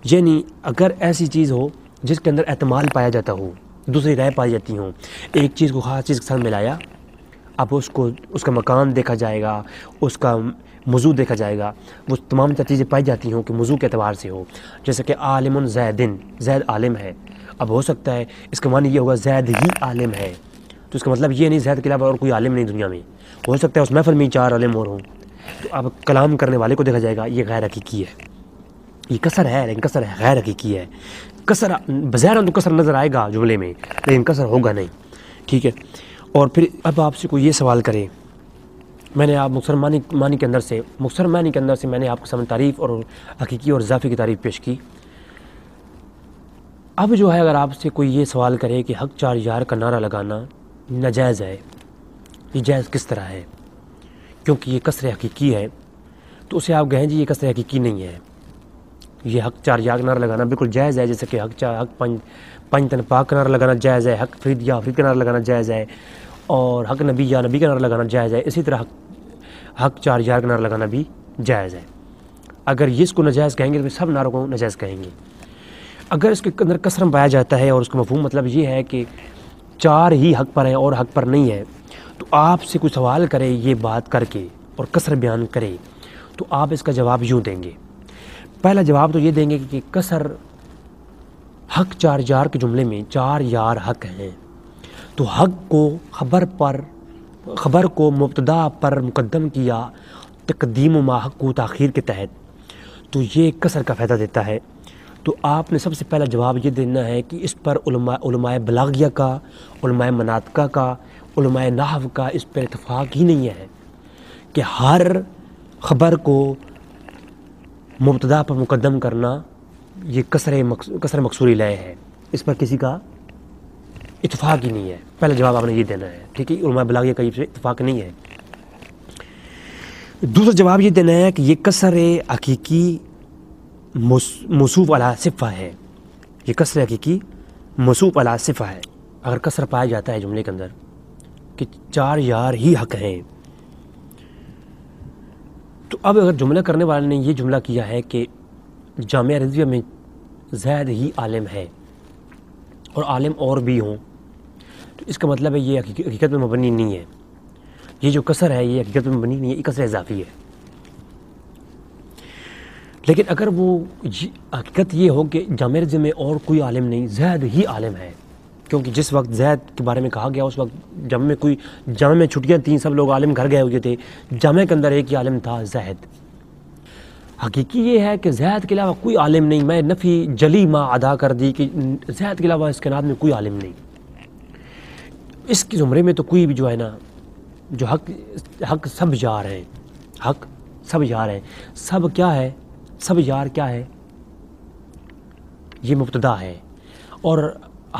یعنی اگر ایسی چیز ہو جس کے اندر احتمال پایا جاتا ہو، دوسری رائے پائی جاتی ہوں، ایک چیز کو خاص چیز کے ساتھ ملایا، اب اس کا مکان دیکھا جائے گا، اس کا موضوع دیکھا جائے گا، وہ تمام چیزیں پائی جاتی ہوں کہ موضوع کے اعتبار سے ہو. جیسے کہ عالم زید عالم ہے، اب ہو سکتا ہے اس کا معنی یہ ہوگا زید ہی عالم ہے، تو اس کا مطلب یہ نہیں زید کے علاوہ اور کوئی عالم نہیں دنیا میں، ہو سکتا ہے اس محفل میں 4 عالم اور ہوں. تو اب کلام کرنے والے کو دیکھا جائے گا، یہ غیر حقیقی ہے. یہ قصر ہے، لیکن قصر غیر حقیقی ہے. قصر بظاہر تو قصر نظر آئے گا جملے میں، لیکن قصر ہوگا نہیں. ٹھیک ہے. اور پھر اب آپ سے کوئی یہ سوال کرے، میں نے آپ مختصر معنی کے اندر سے میں نے آپ کے سامنے تعریف اور حقیقی اور اضافی کی تعریف پیش کی. اب جو ہے اگر آپ سے کوئی یہ سوال کرے کہ حق 4000 کا نعرہ لگانا ناجائز ہے، یہ جائز کس طرح ہے؟ کیونکہ یہ قصر حقیقی ہے، تو اسے آپ کہیں جی یہ قصر حقیقی نہیں ہے، یہ حق 4000 کا نعرہ لگانا بالکل جائز ہے. جیسے کہ حق پنج تن پاک کا نعرہ لگانا جائز ہے، حق فرید یا فرید کا نعرہ لگانا جائز ہے، اور حق نبی یا نبی کا نعرہ لگانا جائز ہے. اسی طرح حق 4000 کا نعرہ لگانا بھی جائز ہے. اگر یہ اس کو ناجائز کہیں گے تو سب نعروں کو ناجائز کہیں گے. اگر اس کے اندر قصر پایا جاتا ہے اور اس کا مفہوم مطلب یہ ہے کہ 4 ہی حق پر ہیں اور حق پر نہیں ہے، تو آپ سے کوئی سوال کرے یہ بات کر کے اور قصر بیان کرے، تو آپ اس کا جواب یوں دیں گے. پہلا جواب تو یہ دیں گے کہ قصر حق 4000 کے جملے میں 4 حق ہیں، تو حق کو خبر کو مبتدا پر مقدم کیا تقدیم و ما حق کو تاخیر کے تحت، تو یہ قصر کا فائدہ دیتا ہے. تو آپ نے سب سے پہلا جواب یہ دینا ہے کہ اس پر علماء بلاغیہ کا، علماء مناطقہ کا، علماء نحو کا اس پر اتفاق ہی نہیں ہے کہ ہر خبر کو مبتدا پر مقدم کرنا یہ قصر مقصوری لائے ہے. اس پر کسی کا اتفاق ہی نہیں ہے. پہلا جواب آپ نے یہ دینا ہے. ٹھیک ہے، علماء بلاغیہ کا یہ اتفاق نہیں ہے. دوسرا جواب یہ دینا ہے کہ یہ قصر حقیقی موصوف علی صفہ ہے. یہ قصر حقیقی موصوف علی صفہ ہے. اگر قصر پایا جاتا ہے جملے کے اندر کہ 4 ہی حق ہیں، تو اب اگر جملہ کرنے والے نے یہ جملہ کیا ہے کہ جامعہ رضویہ میں زید ہی عالم ہے اور عالم اور بھی ہوں، تو اس کا مطلب ہے یہ حقیقت میں مبنی نہیں ہے. یہ جو قصر ہے یہ حقیقت میں مبنی نہیں ہے، یہ قصر اضافی ہے. لیکن اگر وہ حقیقت یہ ہو کہ جامعہ رضویہ میں اور کوئی عالم نہیں، زید ہی عالم ہے، کیونکہ جس وقت زید کے بارے میں کہا گیا اس وقت جامع میں چھٹیاں تھیں، سب لوگ عالم گھر گئے ہوئے تھے، جامع کے اندر ایک ہی عالم تھا، زید۔ حقیقی یہ ہے کہ زید کے علاوہ کوئی عالم نہیں، میں نفی جلی ما ادا کر دی کہ زید کے علاوہ اس کائنات میں کوئی عالم نہیں۔ اس کی زمرے میں تو کوئی بھی جو ہے نا، جو حق سب یار ہیں، حق سب یار ہیں۔ سب کیا ہے؟ سب یار کیا ہے؟ یہ مبتدا ہے، اور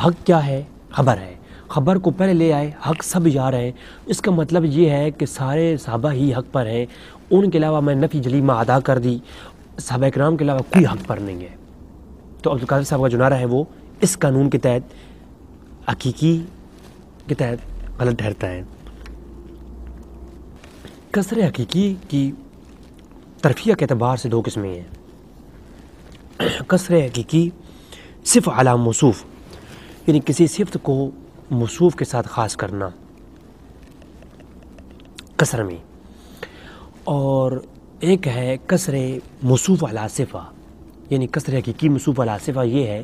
حق کیا ہے؟ خبر ہے۔ خبر کو پہلے لے آئے، حق سب یار ہیں، اس کا مطلب یہ ہے کہ سارے صحابہ ہی حق پر ہیں، ان کے علاوہ میں نفی جلی ما ادا کر دی، صحابہ کرام کے علاوہ کوئی حق پر نہیں ہے۔ تو عبدالقادر صاحب کا جو نعرہ ہے وہ اس قانون کے تحت، حقیقی کے تحت غلط ٹھہرتا ہے۔ کسر حقیقی کی ترفیع کے اعتبار سے دو قسمیں ہیں۔ کسر حقیقی صف علی موصوف، یعنی کسی صفت کو موصوف کے ساتھ خاص کرنا کسر میں، اور ایک ہے کسر موصوف علی صفہ، یعنی کسر حقیقی موصوف علی صفہ یہ ہے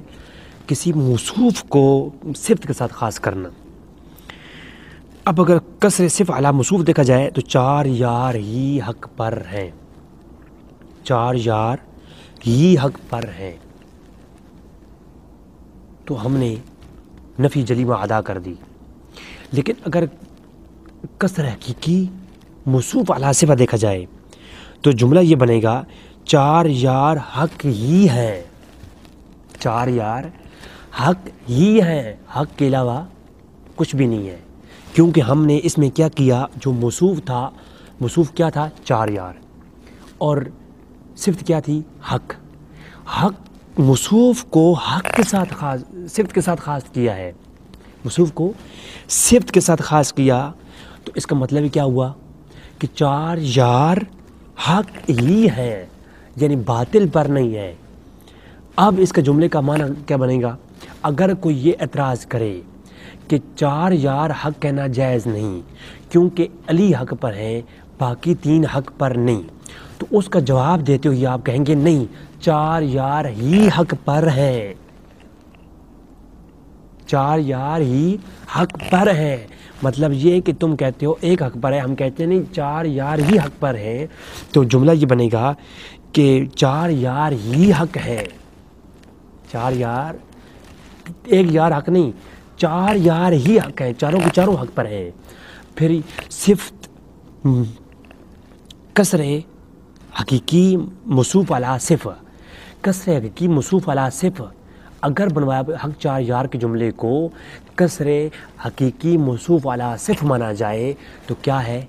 کسی موصوف کو صفت کے ساتھ خاص کرنا۔ اب اگر کسر صف علی موصوف دیکھا جائے تو 4 یار ہی حق پر ہیں، 4 یار ہی حق پر ہیں، تو ہم نے نفی جلی ما ادا کر دی۔ لیکن اگر کسر حقیقی موصوف علی صفہ دیکھا جائے تو جملہ یہ بنے گا 4 یار حق ہی ہیں، 4 یار حق ہی ہیں، حق کے علاوہ کچھ بھی نہیں ہے، کیونکہ ہم نے اس میں کیا کیا، جو موصوف تھا، موصوف کیا تھا 4 یار، اور صفت کیا تھی، حق۔ حق موصوف کو حق کے ساتھ خاص، صفت کے ساتھ خاص کیا ہے، موصوف کو صفت کے ساتھ خاص کیا، تو اس کا مطلب کیا ہوا کہ 4 یار حق ہی ہیں، یعنی باطل پر نہیں ہے۔ اب اس کا جملے کا معنی کیا بنے گا؟ اگر کوئی یہ اعتراض کرے کہ 4 یار حق کہنا جائز نہیں کیونکہ علی حق پر ہیں، باقی 3 حق پر نہیں، تو اس کا جواب دیتے ہوئے آپ کہیں گے نہیں، 4 یار ہی حق پر ہیں، 4 یار ہی حق پر ہیں۔ مطلب یہ کہ تم کہتے ہو ایک حق پر ہے، ہم کہتے ہیں نہیں 4 یار ہی حق پر ہیں، تو جملہ یہ بنے گا کہ 4 یار ہی حق ہے، 4 یار، ایک یار حق نہیں، 4 یار ہی حق ہیں، چاروں کے چاروں حق پر ہیں۔ پھر صفت کسر حقیقی موصوف علی صفہ، کسر حقیقی موصوف علی صفہ اگر بنوایا حق 4 یار کے جملے کو کسر حقیقی موصوف علی صفہ مانا جائے تو کیا ہے؟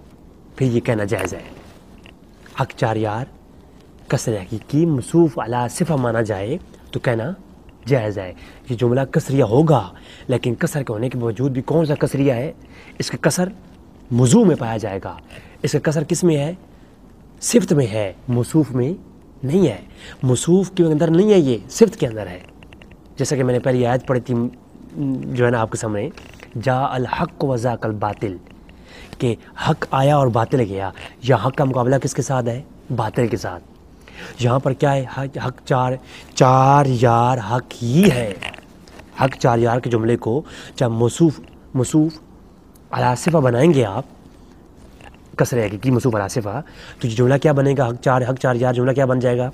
پھر یہ کہنا جائز ہے، حق 4 یار کسر حقیقی موصوف علی صفہ مانا جائے تو کہنا جائز ہے۔ یہ جملہ کسریہ ہوگا، لیکن کسر کے ہونے کے باوجود بھی کون سا کسریہ ہے؟ اس کا کسر موضوع میں پایا جائے گا۔ اس کا کسر کس میں ہے؟ صفت میں ہے، موصوف میں نہیں ہے، موصوف کے اندر نہیں ہے، یہ صفت کے اندر ہے۔ جیسا کہ میں نے پہلی آیت پڑھی تھی جو ہے نا آپ کے سامنے، جاء الحق وزاق الباطل، کہ حق آیا اور باطل گیا، یا حق کا مقابلہ کس کے ساتھ ہے؟ باطل کے ساتھ۔ یہاں پر کیا ہے؟ حق 4 یار حق ہی ہے، حق 4 یار کے جملے کو جب موصوف علی صفہ بنائیں گے آپ، کسر حقیقی موصوف علی صفہ، تو یہ جملہ کیا بنے گا؟ حق 4 یار جملہ کیا بن جائے گا؟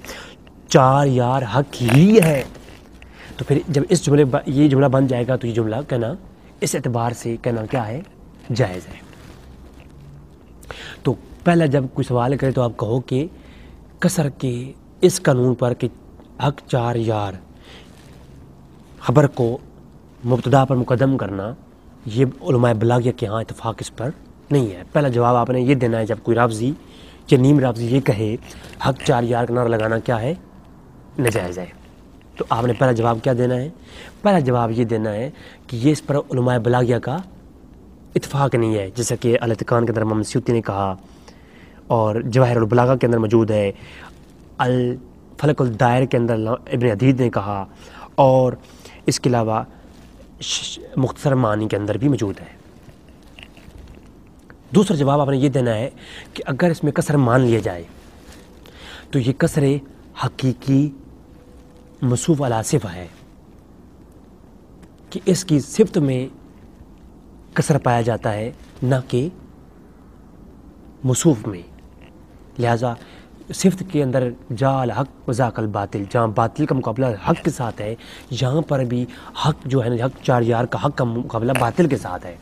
4 یار حق ہی ہے۔ تو پھر جب اس جملے یہ جملہ بن جائے گا تو یہ جملہ کہنا اس اعتبار سے کہنا کیا ہے؟ جائز ہے۔ تو پہلا جب کوئی سوال کرے تو آپ کہو کہ کسر کے اس قانون پر کہ حق 4 یار خبر کو مبتدا پر مقدم کرنا، یہ علماء بلاغیہ کے ہاں اتفاق اس پر نہیں ہے۔ پہلا جواب آپ نے یہ دینا ہے جب کوئی رافضی یا نیم رافضی یہ کہے حق 4 یار کا نعرہ لگانا کیا ہے؟ ناجائز ہے، تو آپ نے پہلا جواب کیا دینا ہے؟ پہلا جواب یہ دینا ہے کہ یہ اس پر علماء بلاغیہ کا اتفاق نہیں ہے، جیسا کہ الاتقان کے اندر امام سیوطی نے کہا، اور جواہر البلاغہ کے اندر موجود ہے، الفلق الدائر کے اندر ابن عدید نے کہا، اور اس کے علاوہ مختصر معنی کے اندر بھی موجود ہے۔ دوسرا جواب آپ نے یہ دینا ہے کہ اگر اس میں کسر مان لیا جائے تو یہ کسر حقیقی موصوف علی صفہ ہے، کہ اس کی صفت میں کسر پایا جاتا ہے نہ کہ موصوف میں. لہذا صفت کے اندر جا الحق و ذاک الباطل، جہاں باطل کا مقابلہ حق کے ساتھ ہے، یہاں پر بھی حق جو ہے نا، حق 4 کا حق کا مقابلہ باطل کے ساتھ ہے.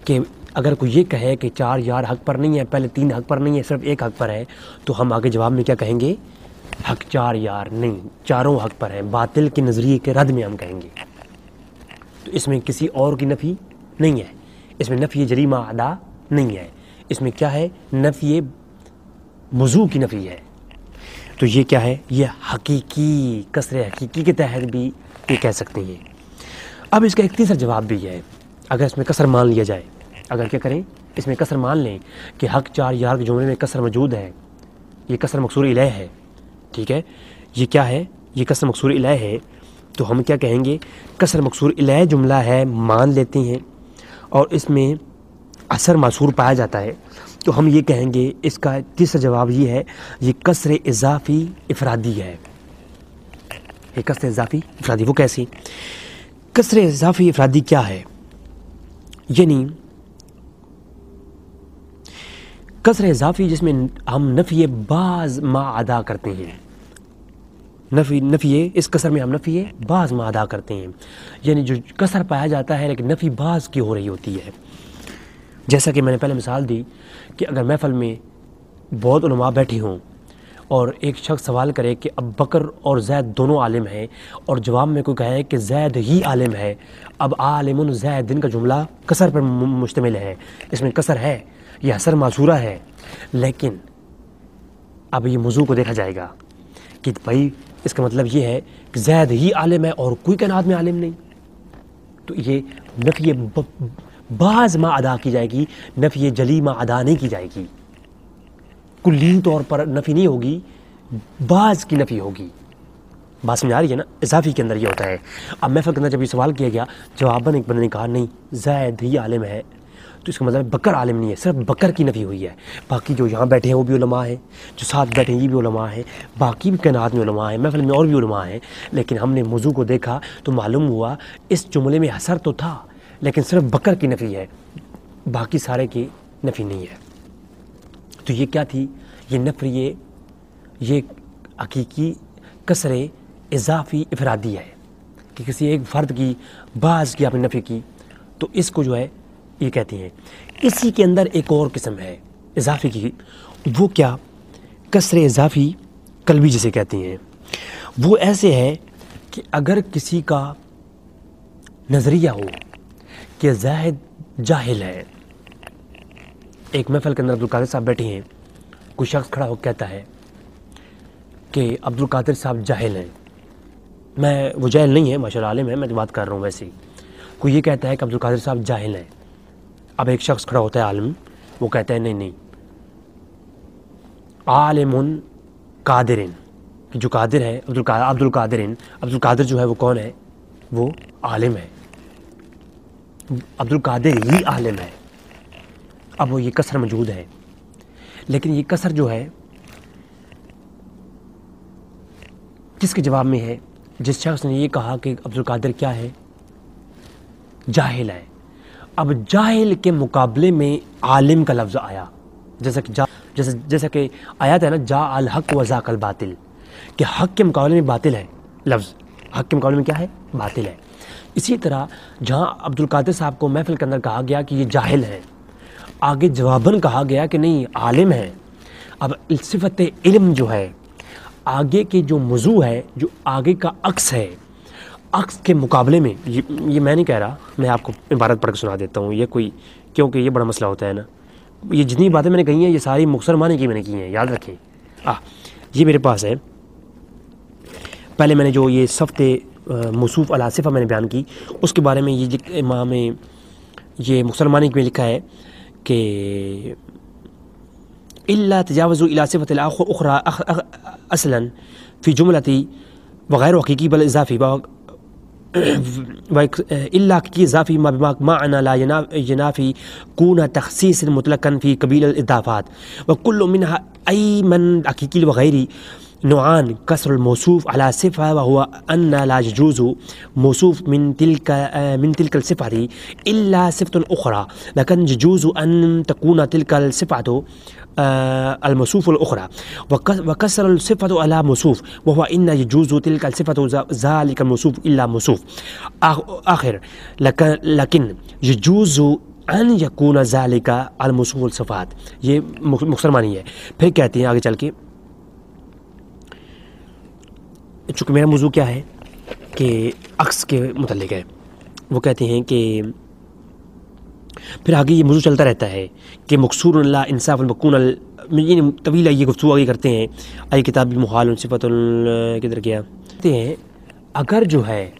کہ اگر کوئی یہ کہے کہ 4 حق پر نہیں ہے، پہلے 3 حق پر نہیں ہے، صرف 1 حق پر ہے، تو ہم آگے جواب میں کیا کہیں گے؟ حق 4 نہیں، 4 حق پر ہیں. باطل کے نظریے کے رد میں ہم کہیں گے. تو اس میں کسی اور کی نفی نہیں ہے، اس میں نفی جلی ما عدا نہیں ہے، اس میں کیا ہے؟ نفی موضوع کی نفی ہے. تو یہ کیا ہے؟ یہ حقیقی، کسر حقیقی کے تحت بھی یہ کہہ سکتے ہیں. اب اس کا ایک تیسرا جواب بھی ہے. اگر اس میں کسر مان لیا جائے، اگر کیا کریں؟ اس میں کسر مان لیں کہ حق 4 کے جملے میں کسر موجود ہے، یہ کسر مکسور الیہ ہے، ٹھیک ہے؟ یہ کیا ہے؟ یہ کسر مکسور الیہ ہے. تو ہم کیا کہیں گے؟ کسر مکسور الیہ جملہ ہے، مان لیتے ہیں، اور اس میں اثر معصور پایا جاتا ہے. تو ہم یہ کہیں گے، اس کا تیسرا جواب یہ ہے، یہ کسر اضافی افرادی ہے. یہ کسر اضافی افرادی وہ کیسی؟ کسر اضافی افرادی کیا ہے؟ یعنی کسر اضافی جس میں ہم نفی بعض ما ادا کرتے ہیں. نفی اس کسر میں ہم نفی بعض ما ادا کرتے ہیں، یعنی جو کسر پایا جاتا ہے لیکن نفی بعض کی ہو رہی ہوتی ہے. جیسا کہ میں نے پہلے مثال دی کہ اگر محفل میں بہت علماء بیٹھے ہوں اور ایک شخص سوال کرے کہ اب بکر اور زید دونوں عالم ہیں، اور جواب میں کوئی کہے کہ زید ہی عالم ہے، اب عالم زید کا جملہ کسر پر مشتمل ہے، اس میں کسر ہے، یہ اثر معصورہ ہے، لیکن اب یہ موضوع کو دیکھا جائے گا کہ بھائی اس کا مطلب یہ ہے کہ زید ہی عالم ہے اور کوئی کائنات میں عالم نہیں. تو یہ نفی بعض ما ادا کی جائے گی، نفی جلی ما ادا نہیں کی جائے گی. کلی طور پر نفی نہیں ہوگی، بعض کی نفی ہوگی. بات سمجھ آ رہی ہے نا؟ اضافی کے اندر یہ ہوتا ہے. اب محفل کے اندر جب یہ سوال کیا گیا، جواباً ایک بندے نے کہا نہیں زید ہی عالم ہے، تو اس کا مطلب بکر عالم نہیں ہے، صرف بکر کی نفی ہوئی ہے. باقی جو یہاں بیٹھے ہیں وہ بھی علماء ہیں، جو ساتھ بیٹھے ہیں یہ بھی علماء ہیں، باقی بھی کائنات میں علماء ہیں، محفل میں اور بھی علماء ہیں. لیکن ہم نے موضوع کو دیکھا تو معلوم ہوا اس جملے میں حصر تو تھا لیکن صرف بکر کی نفی ہے، باقی سارے کی نفی نہیں ہے. تو یہ کیا تھی؟ یہ نفی، یہ حقیقی کسر اضافی افرادی ہے کہ کسی ایک فرد کی بعض کی آپ نے نفی کی، تو اس کو جو ہے یہ کہتے ہیں. اسی کے اندر ایک اور قسم ہے اضافی کی، وہ کیا؟ کسر اضافی قلبی جسے کہتے ہیں. وہ ایسے ہے کہ اگر کسی کا نظریہ ہو کہ زاہد جاہل ہے، ایک محفل کے اندر عبدالقادر صاحب بیٹھے ہیں، کوئی شخص کھڑا ہو کہتا ہے کہ عبدالقادر صاحب جاہل ہیں. وہ جاہل نہیں ہے، ماشاءاللہ عالم ہے، میں تو بات کر رہا ہوں ویسے ہی. کوئی یہ کہتا ہے کہ عبدالقادر صاحب جاہل ہیں. اب ایک شخص کھڑا ہوتا ہے عالم، وہ کہتا ہے نہیں عالم قادر، کہ جو قادر ہے عبدالقادر جو ہے وہ کون ہے؟ وہ عالم ہے، عبدالقادر ہی عالم ہے. اب وہ یہ کسر موجود ہے، لیکن یہ کسر جو ہے جس کے جواب میں ہے، جس شخص نے یہ کہا کہ عبدالقادر کیا ہے؟ جاہل ہے. اب جاہل کے مقابلے میں عالم کا لفظ آیا، جیسا کہ آیات ہے نا، جا الحق و ذاک الباطل، کہ حق کے مقابلے میں باطل ہے. لفظ حق کے مقابلے میں کیا ہے؟ باطل ہے. اسی طرح جہاں عبدالقادر صاحب کو محفل کے اندر کہا گیا کہ یہ جاہل ہیں، آگے جواباً کہا گیا کہ نہیں عالم ہے. اب صفت علم جو ہے، آگے کے جو موضوع ہے، جو آگے کا عکس ہے، عکس کے مقابلے میں یہ میں نہیں کہہ رہا، میں آپ کو عبارت پڑھ کے سنا دیتا ہوں. یہ کوئی، کیونکہ یہ بڑا مسئلہ ہوتا ہے نا، یہ جتنی باتیں میں نے کہی ہیں یہ ساری مختصر معنی کی میں نے کی ہیں، یاد رکھیں. یہ میرے پاس ہے. پہلے میں نے جو یہ صفت موصوف علی صفہ میں نے بیان کی، اس کے بارے میں یہ امام یہ مختصر معنی میں لکھا ہے کہ الا تجاوزوا الى صفة الاخرى اصلا في جملة وغير حقيقي بل اضافي الا کی اضافی ما معنى لا ينافي كون تخصيص مطلقا في قبيل الاضافات وكل منها اي من حقيقي وغيري نوعان كسر الموصوف على صفة وهو أن لا يجوز موصوف من تلك الصفة إلا صفة أخرى، لكن يجوز أن تكون تلك الصفة الموصوف الأخرى، وكسر الصفة على موصوف وهو إن يجوز تلك الصفة ذلك الموصوف إلا موصوف آخر، لكن يجوز ان یکون ذالک الموصوف الصفات۔ یہ مختصر معنی ہے۔ پھر کہتے ہیں آگے چل کے، چونکہ میرا موضوع کیا ہے کہ عکس کے متعلق ہے، وہ کہتے ہیں کہ پھر آگے یہ موضوع چلتا رہتا ہے کہ مقصور اللہ انصاف المکون یعنی طویل ہے، یہ گفتگو آگے کرتے ہیں۔ آئی کتابی محال صفت کدھر گیا، کہتے ہیں اگر جو ہے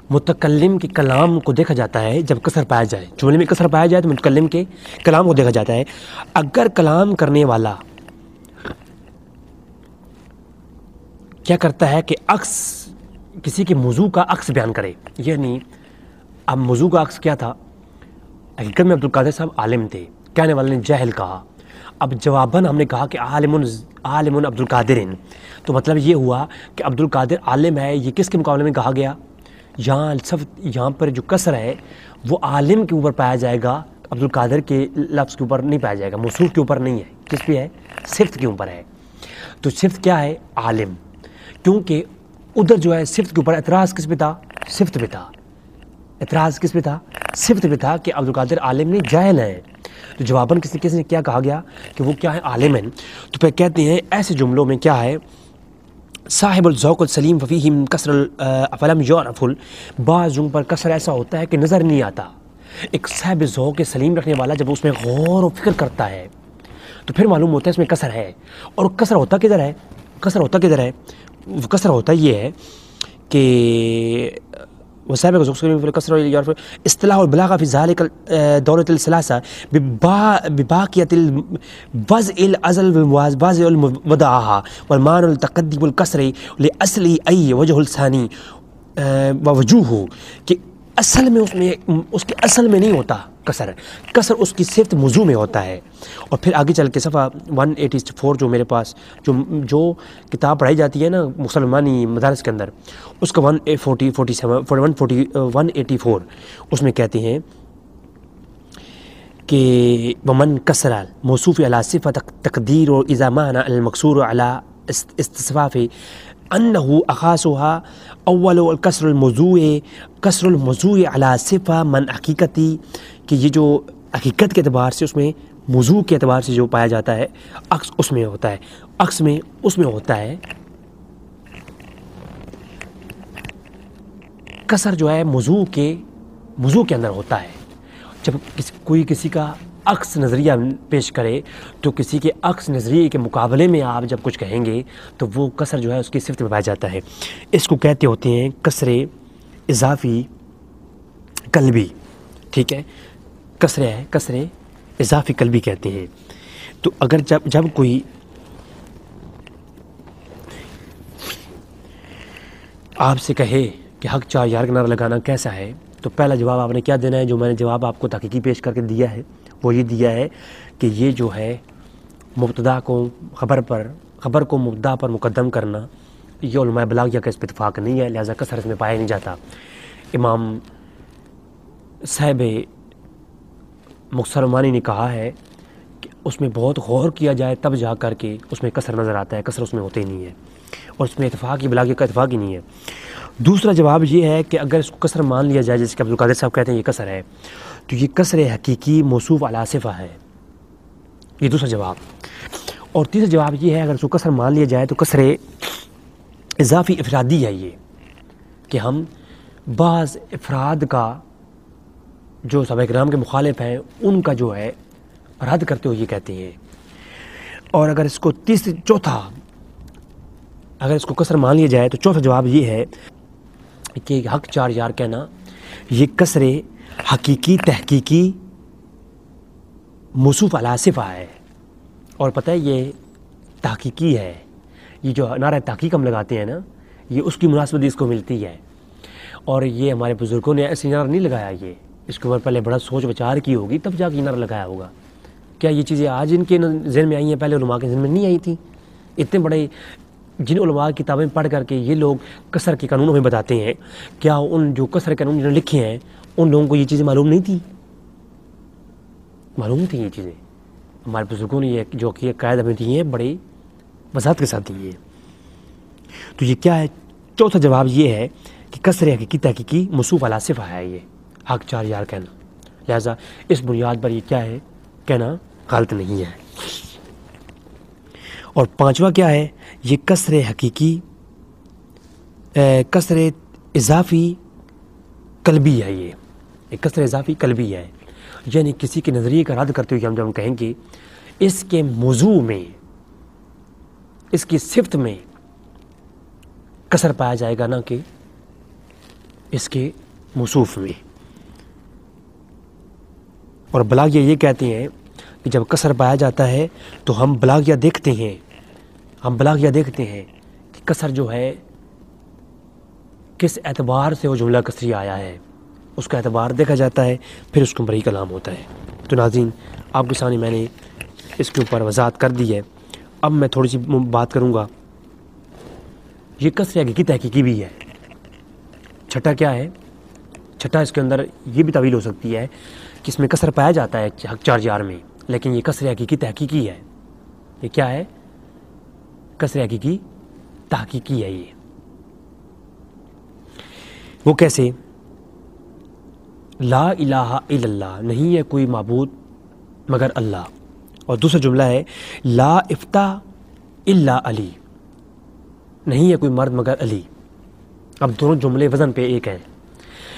متکلم کے کلام کو دیکھا جاتا ہے جب کسر پایا جائے، جملے میں کسر پایا جائے تو متکلم کے کلام کو دیکھا جاتا ہے۔ اگر کلام کرنے والا کیا کرتا ہے کہ عکس کسی کے موضوع کا عکس بیان کرے، یعنی اب موضوع کا عکس کیا تھا، حقیقت میں عبدالقادر صاحب عالم تھے، کہنے والے نے جاہل کہا، اب جواباً ہم نے کہا کہ عالم عبدالقادر، تو مطلب یہ ہوا کہ عبدالقادر عالم ہے۔ یہ کس کے مقابلے میں کہا گیا؟ یہاں پر جو کسر ہے وہ عالم کے اوپر پایا جائے گا، عبدالقادر کے لفظ کے اوپر نہیں پایا جائے گا، موصوف کے اوپر نہیں ہے، کس پہ ہے؟ صفت کے اوپر ہے۔ تو صفت کیا ہے؟ عالم، کیونکہ ادھر جو ہے صفت کے اوپر اعتراض کس پہ تھا؟ صفت پہ تھا۔ اعتراض کس پہ تھا؟ صفت پہ تھا کہ عبدالقادر عالم نہیں جاہل ہیں، تو جواباً کس نے کیا کہا گیا کہ وہ کیا ہے؟ عالم ہیں۔ تو پھر کہتے ہیں ایسے جملوں میں کیا ہے؟ صاحب الذوق السلیم ففیہم کسر فلم یعرف، بعض جملوں پر کسر ایسا ہوتا ہے کہ نظر نہیں آتا۔ ایک صاحب ذوق سلیم رکھنے والا جب اس میں غور و فکر کرتا ہے تو پھر معلوم ہوتا ہے اس میں کسر ہے۔ اور کسر ہوتا کدھر ہے؟ کسر ہوتا یہ ہے کہ وصاحب الذوق السلیم فی الکسر یعرف اصطلاح البلاغہ فی ذالک دولۃ الثلاثہ بباقیۃ الوضع الازل والواضع المودعہ والمعنى التقدم الکسر لاصل ای وجہ الثانی ووجوہ، کہ اصل میں اس کے اصل میں نہیں ہوتا کسر اس کی صفت موضوع میں ہوتا ہے۔ اور پھر آگے چل کے صفحہ 184 جو میرے پاس جو کتاب پڑھائی جاتی ہے نا مسلمانی مدارس کے اندر، اس کا 184 اس میں کہتے ہیں کہ ومن کسر موصوف علی صفت تقدیر و اذا معنی المقصور علی استصفاف انه اخاصها اول الکسر الموضوع علی صفہ من حقیقتی، کہ یہ جو حقیقت کے اعتبار سے اس میں موضوع کے اعتبار سے جو پایا جاتا ہے عکس اس میں ہوتا ہے، عکس میں اس میں ہوتا ہے کسر جو ہے موضوع کے اندر ہوتا ہے۔ جب کوئی کسی کا عکس نظریہ پیش کرے تو کسی کے عکس نظریے کے مقابلے میں آپ جب کچھ کہیں گے تو وہ کسر جو ہے اس کی صفت میں پایا جاتا ہے۔ اس کو کہتے ہوتے ہیں کسر اضافی قلبی، ٹھیک ہے، کسر اضافی قلبی کہتے ہیں۔ تو اگر جب کوئی آپ سے کہے کہ حق 4 یار کا نعرہ لگانا کیسا ہے، تو پہلا جواب آپ نے کیا دینا ہے؟ جو میں نے جواب آپ کو تحقیقی پیش کر کے دیا ہے وہ یہ دیا ہے کہ یہ جو ہے مبتدا کو خبر کو مبتدا پر مقدم کرنا، یہ علماء بلاغیہ کا اس پہ اتفاق نہیں ہے، لہذا کسر اس میں پایا نہیں جاتا۔ امام صاحب مختصر معنی نے کہا ہے کہ اس میں بہت غور کیا جائے تب جا کر کے اس میں کسر نظر آتا ہے، کسر اس میں ہوتے ہی نہیں ہے، اور اس میں اتفاق بلاغیہ کا اتفاق ہی نہیں ہے۔ دوسرا جواب یہ ہے کہ اگر اس کو کسر مان لیا جائے، جیسے کہ عبدالقادر صاحب کہتے ہیں یہ کسر ہے، تو یہ کسر حقیقی موصوف علی صفہ ہے، یہ دوسرا جواب۔ اور تیسرا جواب یہ ہے اگر اس کو کسر مان لیا جائے تو کسر اضافی افرادی ہے، یہ کہ ہم بعض افراد کا جو صحابہ کرام کے مخالف ہیں ان کا جو ہے رد کرتے ہوئے یہ کہتے ہیں۔ اور اگر اس کو چوتھا اگر اس کو کسر مان لیا جائے تو چوتھا جواب یہ ہے کہ حق 4 یار کہنا یہ کسر حقیقی تحقیقی موصوف علی صفہ ہے۔ اور پتہ ہے یہ تحقیقی ہے، یہ جو نعرہ تحقیق ہم لگاتے ہیں نا، یہ اس کی مناسبت اس کو ملتی ہے۔ اور یہ ہمارے بزرگوں نے ایسے نعرہ نہیں لگایا، یہ اس کے اوپر پہلے بڑا سوچ وچار کی ہوگی تب جا کے نعرہ لگایا ہوگا۔ کیا یہ چیزیں آج ان کے ذہن میں آئی ہیں؟ پہلے علماء کے ذہن میں نہیں آئی تھیں؟ اتنے بڑے جن علماء کی کتابیں پڑھ کر کے یہ لوگ کسر کے قانون ہمیں بتاتے ہیں، کیا ان جو کسر کے قانون جنہوں نے لکھے ہیں ان لوگوں کو یہ چیزیں معلوم نہیں تھی؟ معلوم تھی یہ چیزیں. ہمارے بزرگوں نے یہ جو کہ قائد ہمیں دی ہیں بڑے وضاحت کے ساتھ دی ہیں. تو یہ کیا ہے؟ چوتھا جواب یہ ہے کہ کسر حقیقی تحقیقی موصوف علی صفہ ہے، یہ حق 4 یار کہنا، لہذا اس بنیاد پر یہ کیا ہے کہنا غلط نہیں ہے. اور پانچواں کیا ہے؟ یہ کسر حقیقی کسر اضافی قلبی ہے. یہ کسر اضافی قلبی ہے، یعنی کسی کے نظریے کا رد کرتے ہوئے ہم کہیں گے اس کے موضوع میں، اس کی صفت میں کسر پایا جائے گا، نہ کہ اس کے موصوف میں. اور بلاغیہ یہ کہتے ہیں کہ جب کسر پایا جاتا ہے تو ہم بلاغیہ دیکھتے ہیں کہ کسر جو ہے کس اعتبار سے وہ جملہ کسری آیا ہے، اس کا اعتبار دیکھا جاتا ہے، پھر اس کو بری کلام ہوتا ہے. تو ناظرین آپ کے سامنے میں نے اس کے اوپر وضاحت کر دی ہے. اب میں تھوڑی سی بات کروں گا. یہ کسر حقیقی تحقیقی بھی ہے. چھٹا کیا ہے؟ چھٹا اس کے اندر یہ بھی تعویل ہو سکتی ہے کہ اس میں کسر پایا جاتا ہے حق 4 یار میں، لیکن یہ کسر حقیقی تحقیقی ہے. یہ کیا ہے؟ کسر حقیقی تحقیقی ہے. یہ وہ کیسے؟ لا الہ الا اللہ، نہیں ہے کوئی معبود مگر اللہ. اور دوسرا جملہ ہے لا افتہ الا علی، نہیں ہے کوئی مرد مگر علی. اب دونوں جملے وزن پہ ایک ہیں،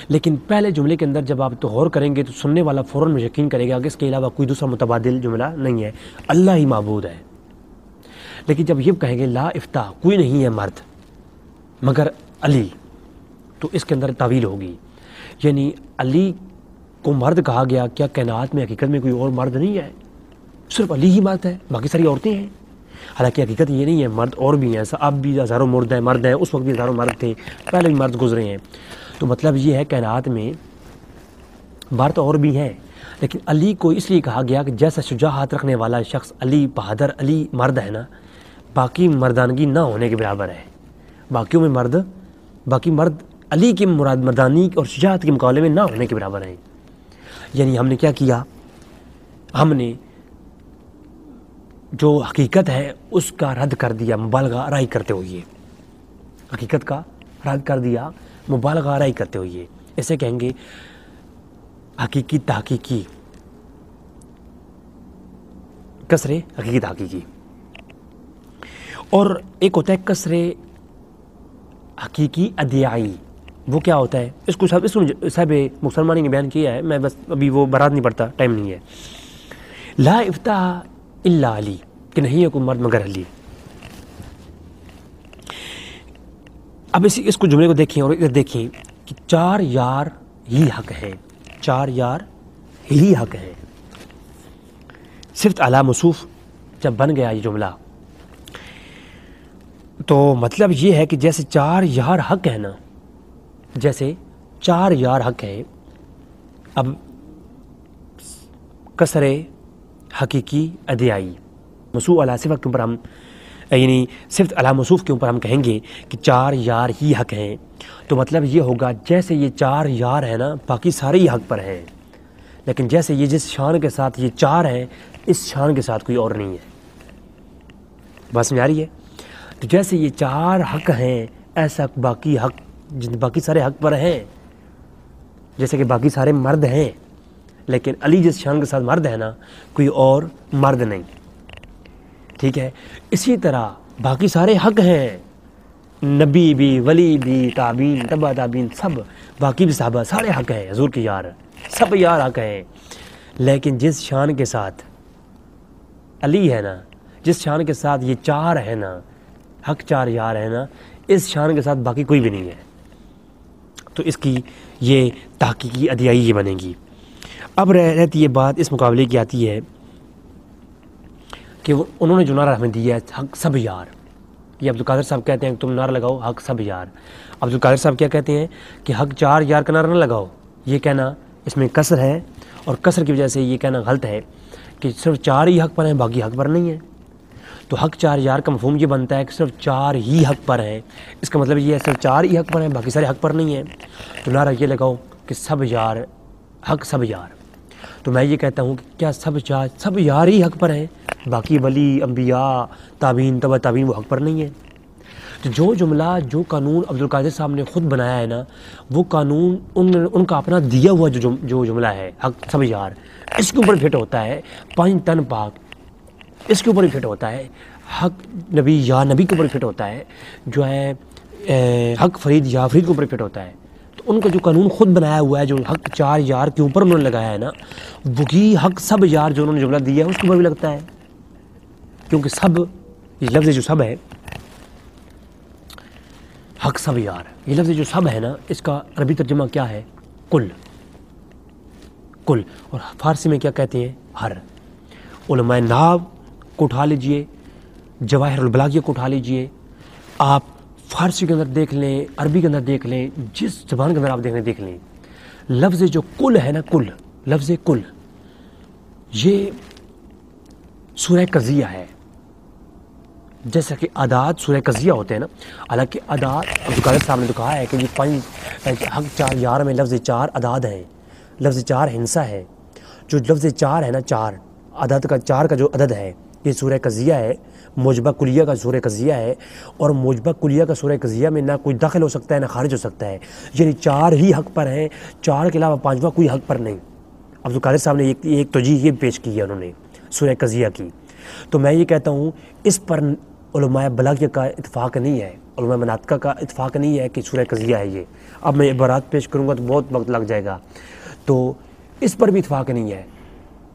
لیکن پہلے جملے کے اندر جب آپ تو غور کریں گے تو سننے والا فوراً یقین کرے گا کہ اس کے علاوہ کوئی دوسرا متبادل جملہ نہیں ہے، اللہ ہی معبود ہے. لیکن جب یہ کہیں گے لا افتہ، کوئی نہیں ہے مرد مگر علی، تو اس کے اندر تعویل ہوگی. یعنی علی کو مرد کہا گیا، کیا کائنات میں حقیقت میں کوئی اور مرد نہیں ہے؟ صرف علی ہی مرد ہے، باقی ساری عورتیں ہیں. حالانکہ حقیقت یہ نہیں ہے، مرد اور بھی ہیں. اب بھی ہزاروں مرد ہیں، اس وقت بھی ہزاروں مرد تھے، پہلے بھی مرد گزرے ہیں. تو مطلب یہ ہے کائنات میں مرد اور بھی ہیں، لیکن علی کو اس لیے کہا گیا کہ جیسا شجاعت رکھنے والا شخص علی بہادر علی مرد ہے نا، باقی مردانگی نہ ہونے کے برابر ہے. باقی مرد علی کی مردانی اور شجاعت کے مقابلے میں نہ ہونے کے برابر ہیں. یعنی ہم نے کیا کیا؟ ہم نے جو حقیقت ہے اس کا رد کر دیا مبالغہ آرائی کرتے ہوئے. حقیقت کا رد کر دیا مبالغہ آرائی کرتے ہوئے. اسے کہیں گے حقیقی تحقیقی، کسر حقیقی تحقیقی. اور ایک ہوتا ہے کسر حقیقی ادعائی. وہ کیا ہوتا ہے؟ اس کو صاحب مسلمانی نے بیان کیا ہے، میں بس ابھی وہ برات نہیں پڑتا، ٹائم نہیں ہے. لا افتح الا علی، کہ نہیں ہے کوئی مرد مگر علی. اب اس کو جملے کو دیکھیں اور ادھر دیکھیں کہ 4 یار ہی حق ہیں، 4 یار ہی حق ہیں. صرف اعلی موصوف جب بن گیا یہ جملہ تو مطلب یہ ہے کہ جیسے 4 یار حق ہے نا، جیسے 4 یار حق ہیں. اب کسر حقیقی ادعائی موصوف علی صفہ کے اوپر ہم یعنی صرف علی موصوف کے اوپر ہم کہیں گے کہ 4 یار ہی حق ہیں، تو مطلب یہ ہوگا جیسے یہ 4 یار ہیں نا باقی سارے ہی حق پر ہیں، لیکن جیسے یہ جس شان کے ساتھ یہ 4 ہیں اس شان کے ساتھ کوئی اور نہیں ہے. بات سمجھ آ رہی ہے؟ تو جیسے یہ 4 حق ہیں ایسا باقی سارے حق پر ہیں. جیسے کہ باقی سارے مرد ہیں، لیکن علی جس شان کے ساتھ مرد ہے نا کوئی اور مرد نہیں. ٹھیک ہے؟ اسی طرح باقی سارے حق ہیں، نبی بھی، ولی بھی، تابعین، تبع تابعین، سب باقی بھی صحابہ سارے حق ہیں، حضور کے یار سب یار حق ہیں. لیکن جس شان کے ساتھ علی ہے نا، جس شان کے ساتھ یہ 4 ہے نا، حق 4 یار ہے نا، اس شان کے ساتھ باقی کوئی بھی نہیں ہے. تو اس کی یہ تحقیقی ادعائی یہ بنے گی. اب رہتی یہ بات اس مقابلے کی آتی ہے کہ انہوں نے جو نعرہ ہمیں دیا ہے حق سب یار. یہ عبدالقادر صاحب کہتے ہیں کہ تم نعرہ لگاؤ حق سب یار. عبدالقادر صاحب کیا کہتے ہیں کہ حق 4 یار کا نعرہ نہ لگاؤ. یہ کہنا اس میں کسر ہے، اور کسر کی وجہ سے یہ کہنا غلط ہے کہ صرف 4 ہی حق پر ہیں باقی حق پر نہیں ہیں. تو حق 4000 کا مفہوم یہ بنتا ہے کہ صرف 4 ہی حق پر ہیں. اس کا مطلب یہ ہے صرف 4 ہی حق پر ہیں, باقی سارے حق پر نہیں ہیں. تو نعرہ یہ لگاؤ کہ سب یار حق سب یار. تو میں یہ کہتا ہوں کہ کیا سب یار ہی حق پر ہیں, باقی ولی انبیاء تابعین تبع تابعین وہ حق پر نہیں ہیں؟ تو جو جملہ جو قانون عبدالقادر صاحب نے خود بنایا ہے نا, وہ قانون ان کا اپنا دیا ہوا جو جملہ ہے حق سب یار, اس کے اوپر فٹ ہوتا ہے 5 تن پاک, اس کے اوپر ہی فٹ ہوتا ہے حق نبی یا نبی کے اوپر فٹ ہوتا ہے, جو ہے حق فرید یا فرید کے اوپر فٹ ہوتا ہے. تو ان کا جو قانون خود بنایا ہوا ہے, جو حق 4 یار کے اوپر انہوں نے لگایا ہے نا, وہی حق سب یار جو انہوں نے جملہ دیا ہے اس کے اوپر بھی لگتا ہے. کیونکہ سب یہ لفظ جو سب ہے حق سب یار, یہ لفظ جو سب ہے نا, اس کا عربی ترجمہ کیا ہے؟ کل. کل. اور فارسی میں کیا کہتے ہیں؟ ہر. علماء نحو کو اٹھا لیجئے, جواہر البلاغیہ کو اٹھا لیجئے, آپ فارسی کے اندر دیکھ لیں, عربی کے اندر دیکھ لیں, جس زبان کے اندر آپ دیکھ لیں, لفظ جو کل ہے نا, کل, لفظ کل, یہ سورہ قضیہ ہے. جیسا کہ عداد سورہ قضیہ ہوتے ہیں نا, حالانکہ عداد عبدالقادر صاحب نے تو کہا ہے کہ یہ 5 حق 4 یار میں لفظ 4 عداد ہیں, لفظ 4 ہنسا ہے. جو لفظ 4 ہے نا, 4 عدد کا 4 کا جو عدد ہے, یہ سورہ قضیہ ہے, موجبہ کلیہ کا سورہ قضیہ ہے. اور موجبہ کلیہ کا سورہ قضیہ میں نہ کوئی داخل ہو سکتا ہے نہ خارج ہو سکتا ہے, یعنی 4 ہی حق پر ہیں, 4 کے علاوہ 5واں کوئی حق پر نہیں. عبدالقادر صاحب نے ایک توجیہ یہ پیش کی ہے انہوں نے سورہ قضیہ کی. تو میں یہ کہتا ہوں اس پر علماء بلاغیہ کا اتفاق نہیں ہے, علماء مناطقہ کا اتفاق نہیں ہے کہ سورہ قضیہ ہے یہ. اب میں عبارات پیش کروں گا تو بہت وقت لگ جائے گا. تو اس پر بھی اتفاق نہیں ہے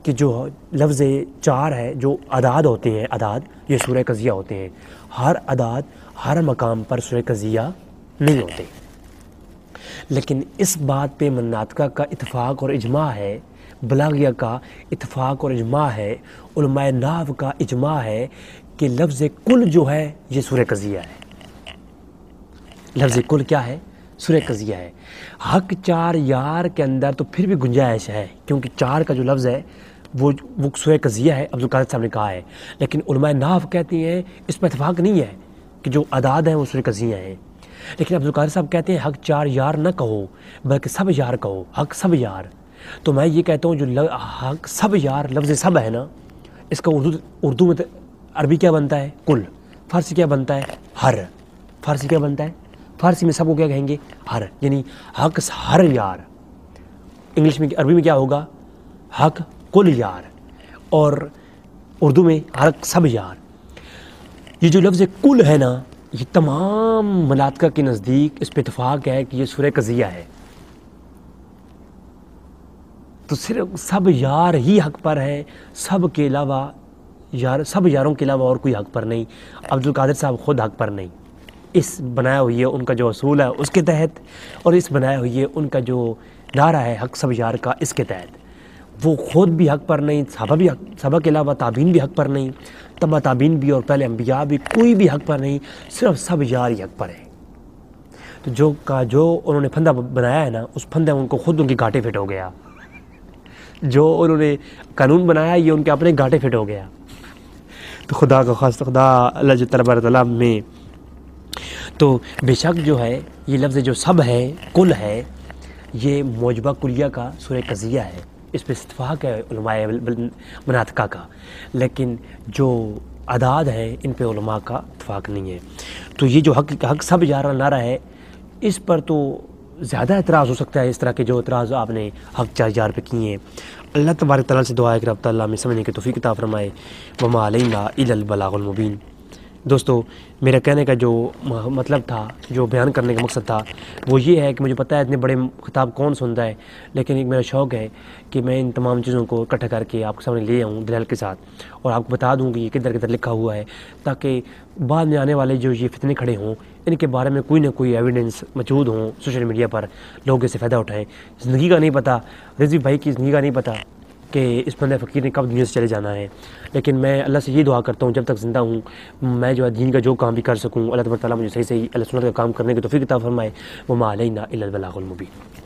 کہ جو لفظ 4 ہے, جو عداد ہوتے ہیں, عداد یہ سورہ قضیہ ہوتے ہیں. ہر عداد ہر مقام پر سورہ قضیہ نہیں ہوتے. لیکن اس بات پہ مناطقہ کا اتفاق اور اجماع ہے, بلاغیہ کا اتفاق اور اجماع ہے, علماء نحو کا اجماع ہے کہ لفظ کل جو ہے یہ سورہ قضیہ ہے. لفظ کل کیا ہے؟ سورہ قضیہ ہے. حق 4 یار کے اندر تو پھر بھی گنجائش ہے, کیونکہ 4 کا جو لفظ ہے وہ سورہ قضیہ ہے, عبدالقادر صاحب نے کہا ہے. لیکن علماء نحو کہتے ہیں اس پر اتفاق نہیں ہے کہ جو عداد ہیں وہ سورہ قضیہ ہیں. لیکن عبدالقادر صاحب کہتے ہیں حق 4 یار نہ کہو بلکہ سب یار کہو, حق سب یار. تو میں یہ کہتا ہوں جو حق سب یار لفظ سب ہے نا, اس کا اردو میں عربی کیا بنتا ہے؟ کل. فارسی کیا بنتا ہے؟ ہر. فارسی کیا بنتا ہے؟ فارسی میں سب کو کیا کہیں گے؟ ہر. یعنی حق ہر یار. انگلش میں عربی میں کیا ہوگا؟ حق کل یار. اور اردو میں حق سب یار. یہ جو لفظ کل ہے نا, یہ تمام مناطقہ کے نزدیک اس پہ اتفاق ہے کہ یہ سورہ قضیہ ہے. تو صرف سب یار ہی حق پر ہیں, سب کے علاوہ سب یاروں کے علاوہ اور کوئی حق پر نہیں. عبدالقادر صاحب خود حق پر نہیں. اس بنایا ہوئی ہے ان کا جو اصول ہے اس کے تحت, اور اس بنایا ہوئی ہے ان کا جو نعرہ ہے حق سب یار کا, اس کے تحت وہ خود بھی حق پر نہیں, صحابہ کے علاوہ تابعین بھی حق پر نہیں, تبع تابعین بھی اور پہلے انبیاء بھی, کوئی بھی حق پر نہیں, صرف سب یار ہی حق پر ہیں. تو جو انہوں نے پھندا بنایا ہے نا, اس پھندے ان کو خود ان کے گھاٹے فٹ ہو گیا. جو انہوں نے قانون بنایا یہ ان کے اپنے گھاٹے فٹ ہو گیا. تو خدا کا خاص خدا اللہ جو تبارک تعالیٰ میں, تو بے شک جو ہے یہ لفظ جو سب ہے, کل ہے, یہ موجبہ کلیہ کا سورہ قضیہ ہے. اس پہ اتفاق ہے علماء مناطقہ کا. لیکن جو عداد ہیں ان پہ علماء کا اتفاق نہیں ہے. تو یہ جو حق سب یار نعرہ ہے, اس پر تو زیادہ اعتراض ہو سکتا ہے, اس طرح کے جو اعتراض آپ نے حق 4 یار پہ کیے ہیں. اللہ تبارک تعالیٰ سے دعا ہے کہ رب تعالیٰ میں سمجھنے کی توفیق عطا فرمائے. وما علینا الا البلاغ المبین. دوستو, میرا کہنے کا جو مطلب تھا, جو بیان کرنے کا مقصد تھا, وہ یہ ہے کہ مجھے پتہ ہے اتنے بڑے خطاب کون سنتا ہے, لیکن ایک میرا شوق ہے کہ میں ان تمام چیزوں کو اکٹھا کر کے آپ کے سامنے لے آؤں دلائل کے ساتھ, اور آپ کو بتا دوں کہ یہ کدھر کدھر لکھا ہوا ہے, تاکہ بعد میں آنے والے جو یہ فتنے کھڑے ہوں ان کے بارے میں کوئی نہ کوئی ایویڈنس موجود ہوں سوشل میڈیا پر, لوگ اس سے فائدہ اٹھائیں. زندگی کا نہیں پتہ, رضوی بھائی کی زندگی کا نہیں پتہ کہ اس بندہ فقیر نے کب دنیا سے چلے جانا ہے. لیکن میں اللہ سے یہ دعا کرتا ہوں جب تک زندہ ہوں میں جو ہے دین کا جو کام بھی کر سکوں, اللہ تبارک تعالیٰ مجھے صحیح اللہ سنت کا کام کرنے کی توفیق عطا فرمائے. وما علینا الا البلاغ المبین.